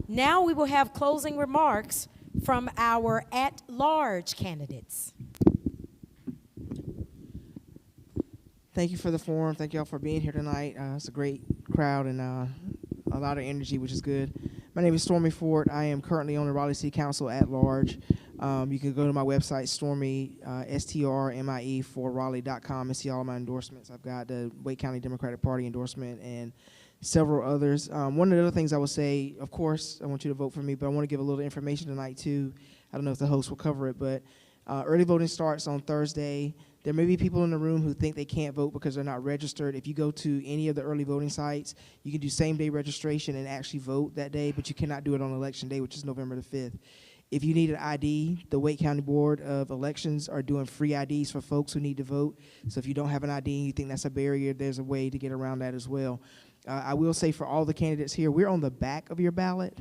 Now we will have closing remarks from our at-large candidates. Thank you for the forum. Thank you all for being here tonight. It's a great crowd and a lot of energy, which is good. My name is Stormy Ford. I am currently on the Raleigh City Council at large. You can go to my website, Stormy, STRMIE for Raleigh.com, and see all of my endorsements. I've got the Wake County Democratic Party endorsement and several others. One of the other things I would say, of course, I want you to vote for me, but I want to give a little information tonight too. I don't know if the host will cover it, but early voting starts on Thursday. There may be people in the room who think they can't vote because they're not registered. If you go to any of the early voting sites, you can do same-day registration and actually vote that day, but you cannot do it on Election Day, which is November the 5th. If you need an ID, the Wake County Board of Elections are doing free IDs for folks who need to vote. So if you don't have an ID and you think that's a barrier, there's a way to get around that as well. I will say for all the candidates here, we're on the back of your ballot.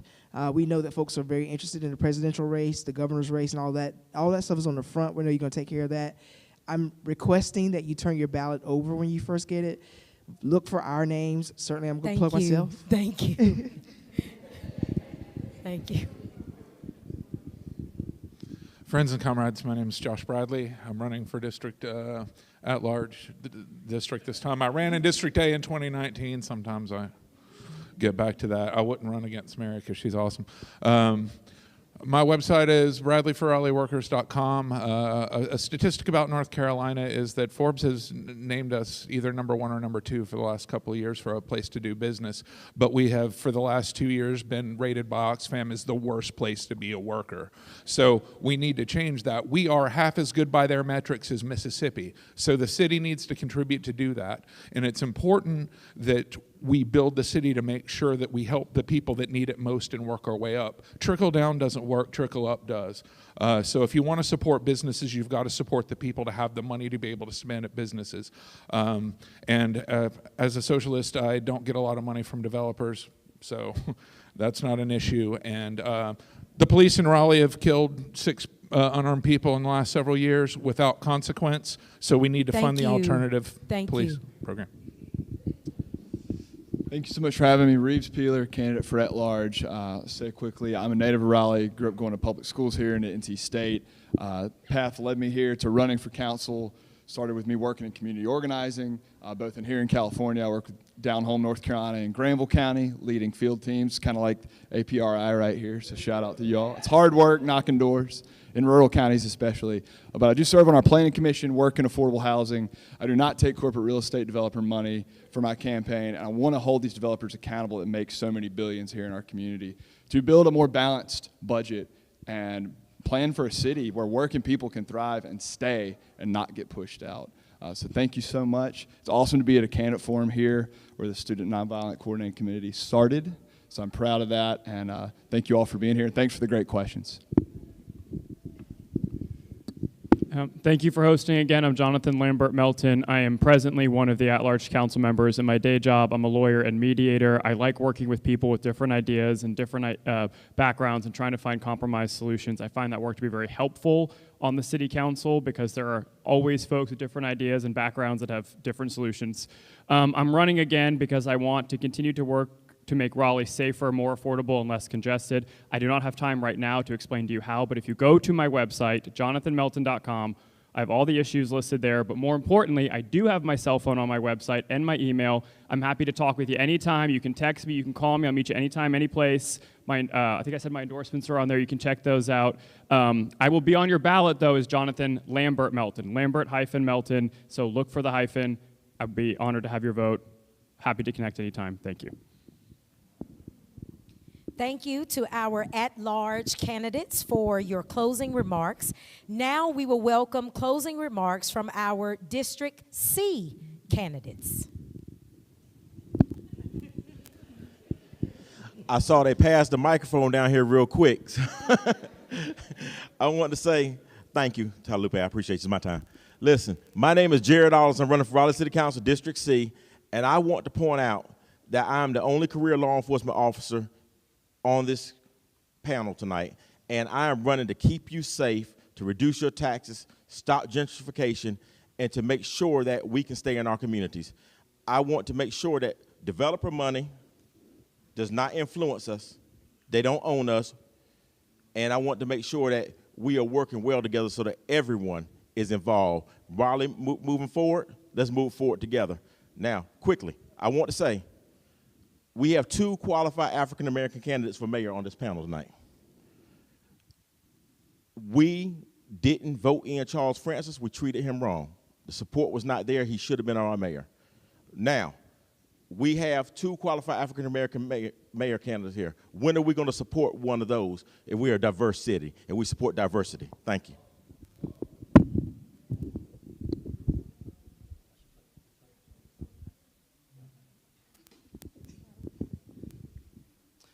We know that folks are very interested in the presidential race, the governor's race, and all that. All that stuff is on the front. We know you're going to take care of that. I'm requesting that you turn your ballot over when you first get it. Look for our names. Certainly, I'm going to plug myself. Thank you. Thank you. Friends and comrades, my name is Josh Bradley. I'm running for district at-large district this time. I ran in District A in 2019. Sometimes I get back to that. I wouldn't run against Mary because she's awesome. My website is bradleyforraleighworkers.com. A statistic about North Carolina is that Forbes has named us either number 1 or number 2 for the last couple of years for a place to do business. But we have, for the last 2 years, been rated by Oxfam as the worst place to be a worker. So we need to change that. We are half as good by their metrics as Mississippi. So the city needs to contribute to do that. And it's important that we build the city to make sure that we help the people that need it most and work our way up. Trickle down doesn't work, trickle up does. So if you want to support businesses, you've got to support the people to have the money to be able to spend at businesses. As a socialist, I don't get a lot of money from developers, so that's not an issue. And the police in Raleigh have killed 6 unarmed people in the last several years without consequence, so we need to fund the alternative police program. Thank you so much for having me. Reeves Peeler, candidate for at-large. Say quickly, I'm a native of Raleigh, grew up going to public schools here in NC State. Path led me here to running for council. Started with me working in community organizing, both in here in California. I work down home North Carolina in Granville County, leading field teams, kind of like APRI right here, so shout out to y'all. It's hard work, knocking doors, in rural counties especially. But I do serve on our planning commission, work in affordable housing. I do not take corporate real estate developer money for my campaign, and I want to hold these developers accountable that make so many billions here in our community to build a more balanced budget and plan for a city where working people can thrive and stay and not get pushed out. So thank you so much. It's awesome to be at a candidate forum here where the Student Nonviolent Coordinating Committee started. So I'm proud of that, and thank you all for being here. Thanks for the great questions. Thank you for hosting again. I'm Jonathan Lambert Melton. I am presently one of the at-large council members. In my day job, I'm a lawyer and mediator. I like working with people with different ideas and different backgrounds and trying to find compromise solutions. I find that work to be very helpful on the city council because there are always folks with different ideas and backgrounds that have different solutions. I'm running again because I want to continue to work to make Raleigh safer, more affordable, and less congested. I do not have time right now to explain to you how, but if you go to my website, jonathanmelton.com, I have all the issues listed there, but more importantly, I do have my cell phone on my website and my email. I'm happy to talk with you anytime. You can text me, you can call me, I'll meet you anytime, any place. I think I said my endorsements are on there, you can check those out. I will be on your ballot, though, as Jonathan Lambert Melton, Lambert-Melton, so look for the hyphen. I'd be honored to have your vote. Happy to connect anytime, thank you. Thank you to our at-large candidates for your closing remarks. Now we will welcome closing remarks from our District C candidates. I saw they passed the microphone down here real quick. I want to say thank you, Talupe. I appreciate you. It's my time. Listen, my name is Jared Allis. I'm running for Raleigh City Council, District C, and I want to point out that I'm the only career law enforcement officer on this panel tonight, and I am running to keep you safe, to reduce your taxes, stop gentrification, and to make sure that we can stay in our communities. I want to make sure that developer money does not influence us, they don't own us, and I want to make sure that we are working well together so that everyone is involved. Raleigh, moving forward, let's move forward together. Now, quickly, I want to say, we have 2 qualified African-American candidates for mayor on this panel tonight. We didn't vote in Charles Francis. We treated him wrong. The support was not there. He should have been our mayor. Now, we have 2 qualified African-American mayor candidates here. When are we going to support one of those if we're a diverse city and we support diversity? Thank you.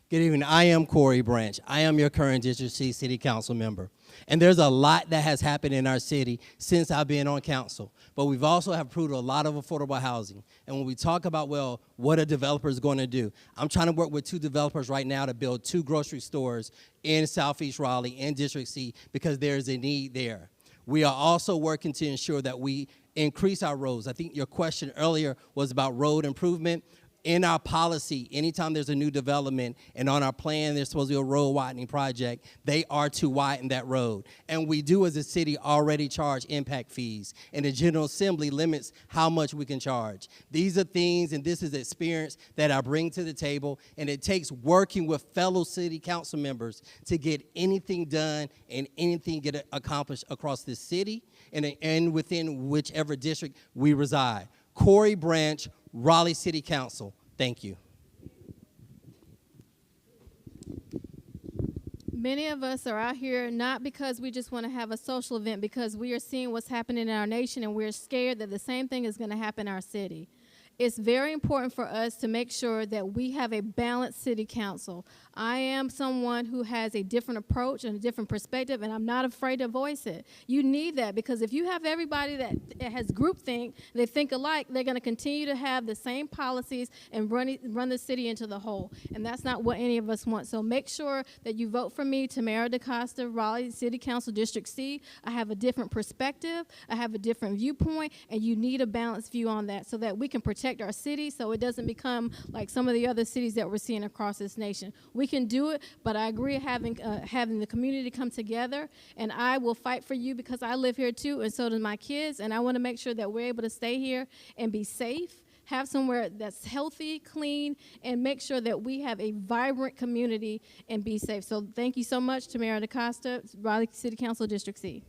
Good evening. I am Corey Branch. I am your current District C City Council member. And there's a lot that has happened in our city since I've been on council. But we've also have approved a lot of affordable housing. And when we talk about, well, what a developer is going to do, I'm trying to work with 2 developers right now to build 2 grocery stores in Southeast Raleigh in District C because there's a need there. We are also working to ensure that we increase our roads. I think your question earlier was about road improvement. In our policy, anytime there's a new development and on our plan there's supposed to be a road widening project, they are to widen that road. And we do as a city already charge impact fees, and the General Assembly limits how much we can charge. These are things, and this is experience that I bring to the table, and it takes working with fellow city council members to get anything done and anything get accomplished across this city and within whichever district we reside. Corey Branch, Raleigh City Council. Thank you. Many of us are out here not because we just want to have a social event, because we are seeing what's happening in our nation and we're scared that the same thing is going to happen in our city. It's very important for us to make sure that we have a balanced city council. I am someone who has a different approach and a different perspective, and I'm not afraid to voice it. You need that, because if you have everybody that has groupthink, they think alike, they're going to continue to have the same policies and run the city into the hole, and that's not what any of us want. So make sure that you vote for me, Tamara DaCosta, Raleigh City Council District C. I have a different perspective, I have a different viewpoint, and you need a balanced view on that so that we can protect our city so it doesn't become like some of the other cities that we're seeing across this nation. We can do it, but I agree having the community come together, and I will fight for you because I live here too, and so do my kids, and I want to make sure that we're able to stay here and be safe, have somewhere that's healthy, clean, and make sure that we have a vibrant community and be safe. So thank you so much, Tamara DaCosta, Raleigh City Council District C.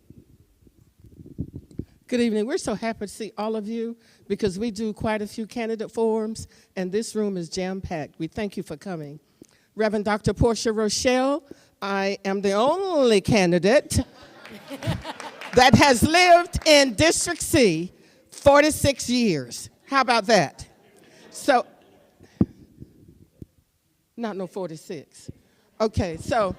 Good evening. We're so happy to see all of you because we do quite a few candidate forums, and this room is jam-packed. We thank you for coming. Reverend Dr. Portia Rochelle, I am the only candidate that has lived in District C 46 years. How about that? So, not no 46. Okay, so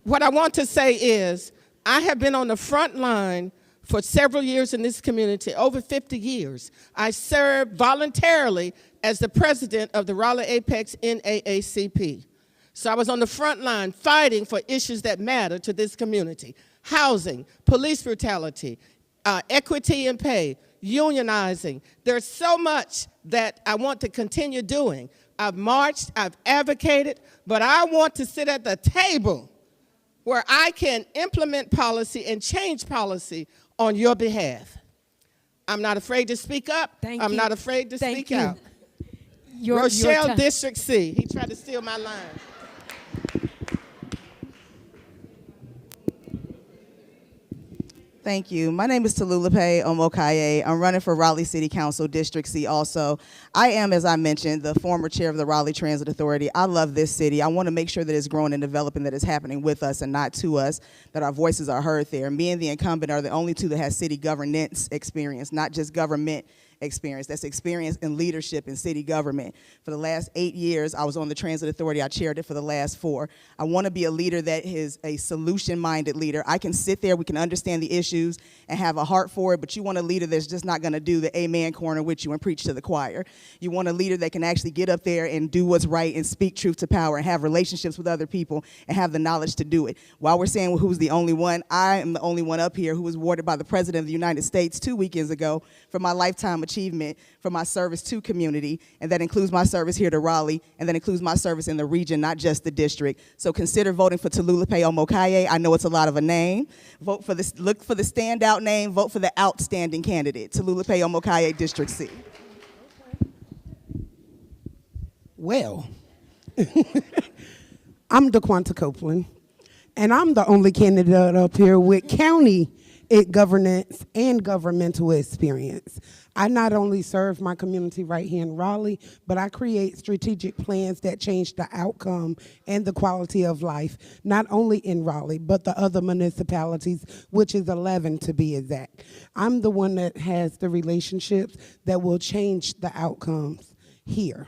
what I want to say is I have been on the front line for several years in this community, over 50 years. I served voluntarily as the president of the Raleigh Apex NAACP. So I was on the front line fighting for issues that matter to this community: housing, police brutality, equity in pay, unionizing. There's so much that I want to continue doing. I've marched, I've advocated, but I want to sit at the table where I can implement policy and change policy on your behalf. I'm not afraid to speak up. I'm not afraid to speak out. Rochelle, District C. He tried to steal my line. Thank you. My name is Talulupe Omokaye. I'm running for Raleigh City Council District C also. I am, as I mentioned, the former chair of the Raleigh Transit Authority. I love this city. I want to make sure that it's growing and developing, that it's happening with us and not to us, that our voices are heard there. Me and the incumbent are the only two that has city governance experience, not just government experience. That's experience in leadership in city government. For the last 8 years, I was on the Transit Authority. I chaired it for the last 4. I want to be a leader that is a solution-minded leader. I can sit there, we can understand the issues and have a heart for it, but you want a leader that's just not going to do the amen corner with you and preach to the choir. You want a leader that can actually get up there and do what's right and speak truth to power and have relationships with other people and have the knowledge to do it. While we're saying who's the only one, I am the only one up here who was awarded by the President of the United States 2 weekends ago for my lifetime achievement for my service to community, and that includes my service here to Raleigh, and that includes my service in the region, not just the district. So consider voting for Talulupe Omokaye. I know it's a lot of a name. Vote for this. Look for the standout name. Vote for the outstanding candidate. Talulupe Omokaye, District C. Well, I'm DeQuanta Copeland, and I'm the only candidate up here with county governance and governmental experience. I not only serve my community right here in Raleigh, but I create strategic plans that change the outcome and the quality of life, not only in Raleigh, but the other municipalities, which is 11 to be exact. I'm the one that has the relationships that will change the outcomes here.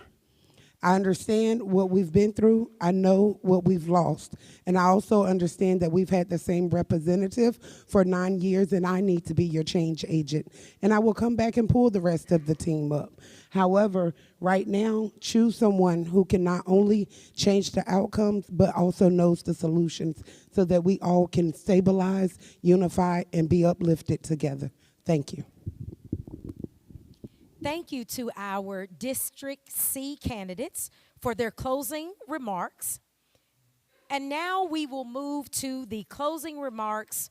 I understand what we've been through. I know what we've lost. And I also understand that we've had the same representative for 9 years, and I need to be your change agent. And I will come back and pull the rest of the team up. However, right now, choose someone who can not only change the outcomes, but also knows the solutions so that we all can stabilize, unify, and be uplifted together. Thank you. Thank you to our District C candidates for their closing remarks. And now we will move to the closing remarks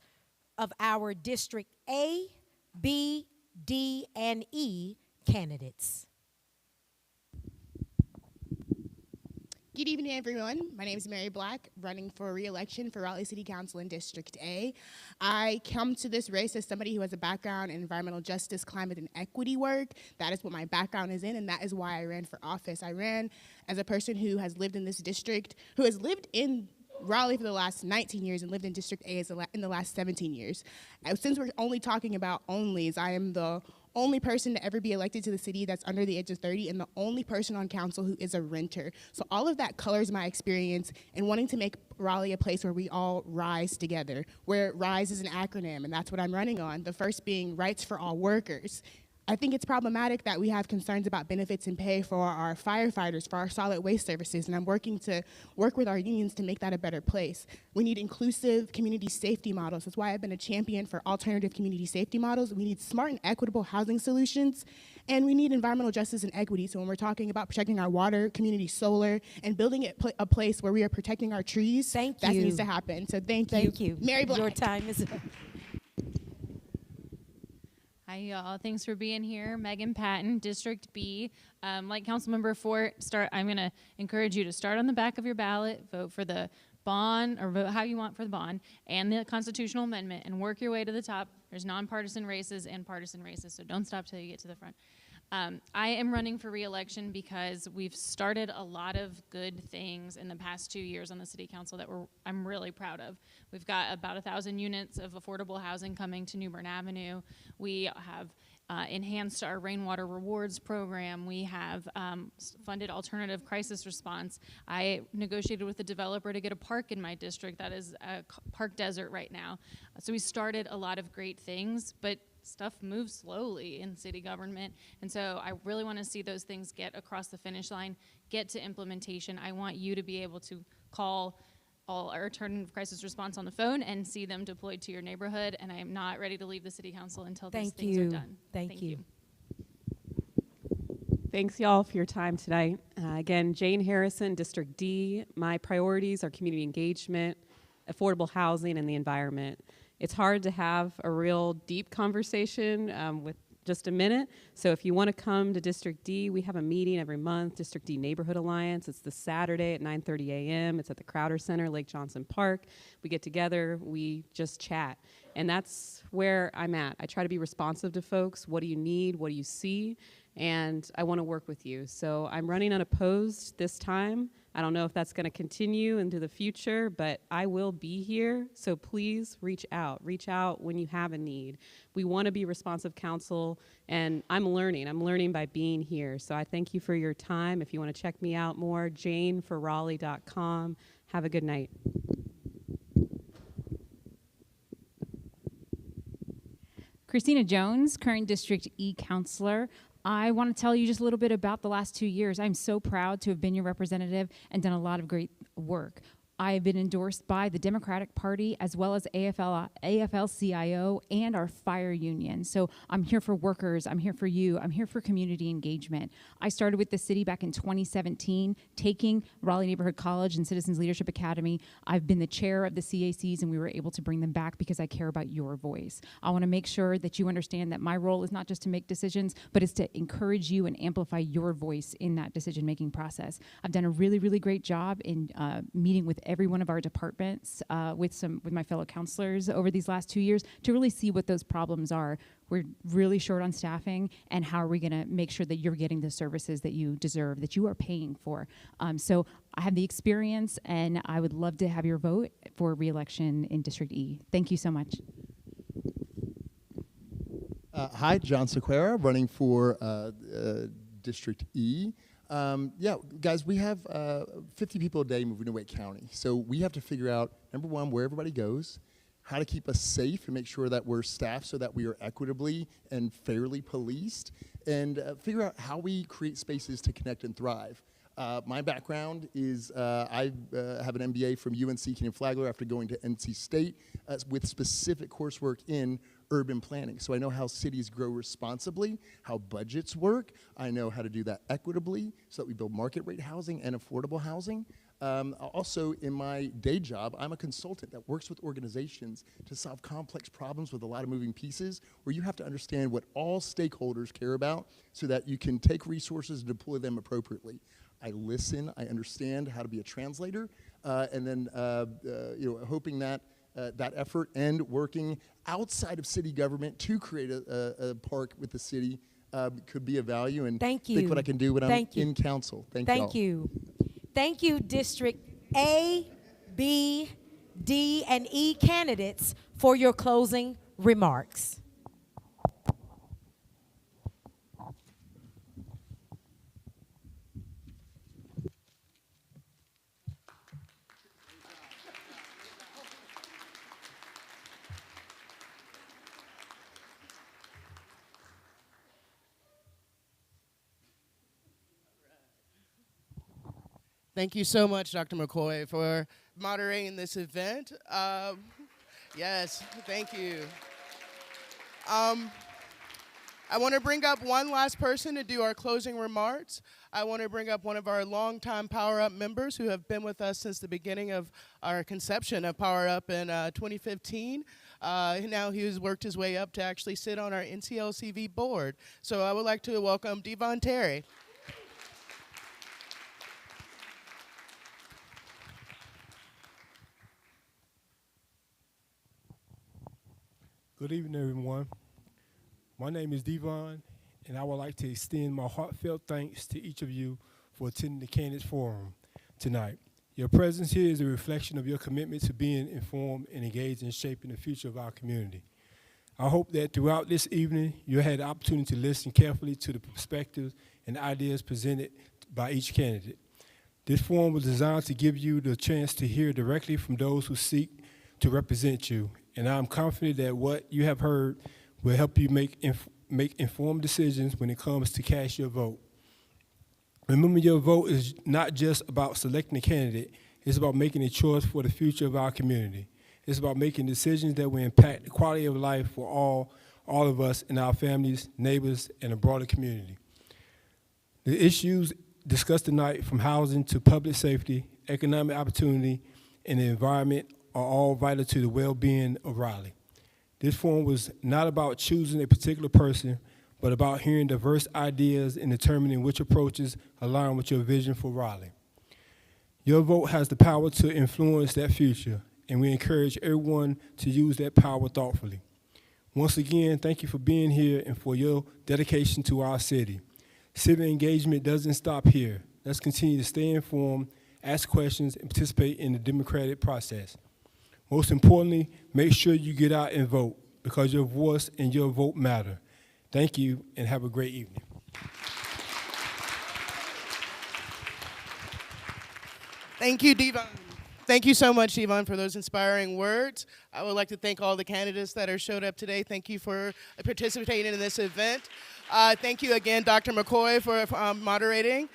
of our District A, B, D, and E candidates. Good evening, everyone. My name is Mary Black, running for re-election for Raleigh City Council in District A. I come to this race as somebody who has a background in environmental justice, climate, and equity work. That is what my background is in, and that is why I ran for office. I ran as a person who has lived in this district, who has lived in Raleigh for the last 19 years and lived in District A in the last 17 years. Since we're only talking about onlys, I am the only person to ever be elected to the city that's under the age of 30 and the only person on council who is a renter. So all of that colors my experience in wanting to make Raleigh a place where we all rise together, where RISE is an acronym, and that's what I'm running on. The first being rights for all workers. I think it's problematic that we have concerns about benefits and pay for our firefighters, for our solid waste services, and I'm working to work with our unions to make that a better place. We need inclusive community safety models. That's why I've been a champion for alternative community safety models. We need smart and equitable housing solutions, and we need environmental justice and equity. So when we're talking about protecting our water, community solar, and building a place where we are protecting our trees, that needs to happen. So thank you. Thank you. Mary Black. Your time is up. Hi, y'all. Thanks for being here. Megan Patton, District B. Like Councilmember Fort, I'm going to encourage you to start on the back of your ballot, vote for the bond, or vote how you want for the bond, and the constitutional amendment, and work your way to the top. There's nonpartisan races and partisan races, so don't stop till you get to the front. I am running for re-election because we've started a lot of good things in the past 2 years on the city council that I'm really proud of. We've got about 1,000 units of affordable housing coming to New Bern Avenue. We have enhanced our rainwater rewards program. We have funded alternative crisis response. I negotiated with the developer to get a park in my district that is a park desert right now. So we started a lot of great things, but stuff moves slowly in city government, and so I really want to see those things get across the finish line, get to implementation. I want you to be able to call all our alternative crisis response on the phone and see them deployed to your neighborhood, and I am not ready to leave the city council until those things are done. Thank you. Thanks, y'all, for your time tonight. Again, Jane Harrison, District D. My priorities are community engagement, affordable housing and the environment. It's hard to have a real deep conversation with just a minute. So if you want to come to District D, we have a meeting every month, District D Neighborhood Alliance. It's this Saturday at 9:30 a.m. It's at the Crowder Center, Lake Johnson Park. We get together, we just chat. And that's where I'm at. I try to be responsive to folks. What do you need? What do you see? And I want to work with you. So I'm running unopposed this time. I don't know if that's going to continue into the future, but I will be here. So please reach out. Reach out when you have a need. We want to be responsive council, and I'm learning. I'm learning by being here. So I thank you for your time. If you want to check me out more, janeforraleigh.com. Have a good night. Christina Jones, current District E counselor. I want to tell you just a little bit about the last 2 years. I'm so proud to have been your representative and done a lot of great work. I have been endorsed by the Democratic Party as well as AFL-CIO and our fire union. So I'm here for workers, I'm here for you, I'm here for community engagement. I started with the city back in 2017, taking Raleigh Neighborhood College and Citizens Leadership Academy. I've been the chair of the CACs, and we were able to bring them back because I care about your voice. I want to make sure that you understand that my role is not just to make decisions, but it's to encourage you and amplify your voice in that decision-making process. I've done a really, really great job in meeting with every one of our departments with my fellow counselors over these last 2 years to really see what those problems are. We're really short on staffing, and how are we going to make sure that you're getting the services that you deserve, that you are paying for. So I have the experience, and I would love to have your vote for re-election in District E. Thank you so much. Hi, John Sequeira, running for District E. Yeah, guys, we have 50 people a day moving to Wake County. So we have to figure out, number one, where everybody goes, how to keep us safe and make sure that we're staffed so that we are equitably and fairly policed, and figure out how we create spaces to connect and thrive. My background is I have an MBA from UNC Kenyon Flagler after going to NC State with specific coursework in urban planning. So I know how cities grow responsibly, how budgets work. I know how to do that equitably so that we build market rate housing and affordable housing. Also, in my day job, I'm a consultant that works with organizations to solve complex problems with a lot of moving pieces, where you have to understand what all stakeholders care about so that you can take resources and deploy them appropriately. I listen, I understand how to be a translator, and then hoping that that effort and working outside of city government to create a park with the city could be of value, and Thank you. think what I can do when I'm in council. Thank you. Thank you, District A, B, D, and E candidates for your closing remarks. Thank you so much, Dr. McCoy, for moderating this event. Yes, thank you. I want to bring up one last person to do our closing remarks. I want to bring up one of our longtime PowerUp members who have been with us since the beginning of our conception of PowerUp in 2015. Now he has worked his way up to actually sit on our NCLCV board. So I would like to welcome Devon Terry. Good evening, everyone. My name is Devon, and I would like to extend my heartfelt thanks to each of you for attending the Candidates Forum tonight. Your presence here is a reflection of your commitment to being informed and engaged in shaping the future of our community. I hope that throughout this evening, you had the opportunity to listen carefully to the perspectives and ideas presented by each candidate. This forum was designed to give you the chance to hear directly from those who seek to represent you, and I'm confident that what you have heard will help you make informed decisions when it comes to cast your vote. Remember, your vote is not just about selecting a candidate, it's about making a choice for the future of our community. It's about making decisions that will impact the quality of life for all of us and our families, neighbors, and the broader community. The issues discussed tonight, from housing to public safety, economic opportunity, and the environment, are all vital to the well-being of Raleigh. This forum was not about choosing a particular person, but about hearing diverse ideas and determining which approaches align with your vision for Raleigh. Your vote has the power to influence that future, and we encourage everyone to use that power thoughtfully. Once again, thank you for being here and for your dedication to our city. Civic engagement doesn't stop here. Let's continue to stay informed, ask questions, and participate in the democratic process. Most importantly, make sure you get out and vote, because your voice and your vote matter. Thank you, and have a great evening. Thank you, Devon. Thank you so much, Devon, for those inspiring words. I would like to thank all the candidates that are showed up today. Thank you for participating in this event. Thank you again, Dr. McCoy, for moderating.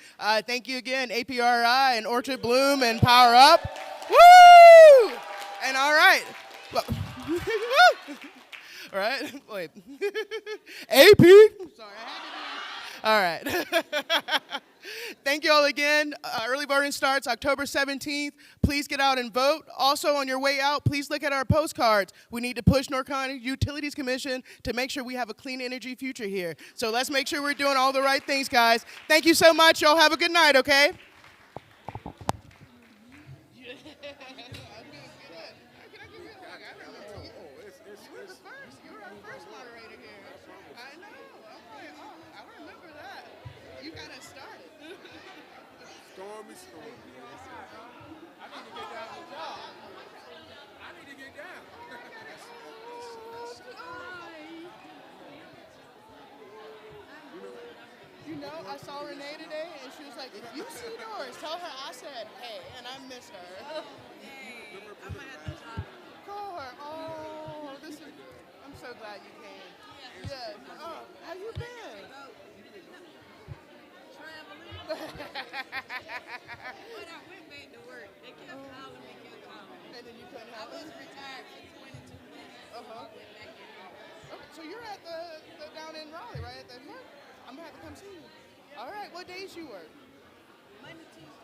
Thank you again, APRI and Orchid Bloom and PowerUp. Woo! And all right. All right, wait. AP? Sorry, I had to do. All right. Thank you all again. Early voting starts October 17th. Please get out and vote. Also, on your way out, please look at our postcards. We need to push North Carolina Utilities Commission to make sure we have a clean energy future here. So let's make sure we're doing all the right things, guys. Thank you so much. Y'all have a good night, okay? I saw Renee today, and she was like, if you see Doris, tell her I said, hey, and I missed her. Oh, hey. I might have to call her. Oh, I'm so glad you came. Yes. Oh, how you been? Traveling. But I went back to work. They kept calling me, And then you couldn't help it? I was retired for 22 months. Uh-huh. Okay, so you're at the down in Raleigh, right, at that park? I'm going to have to come see you. All right, what days you work? Monday, Tuesday.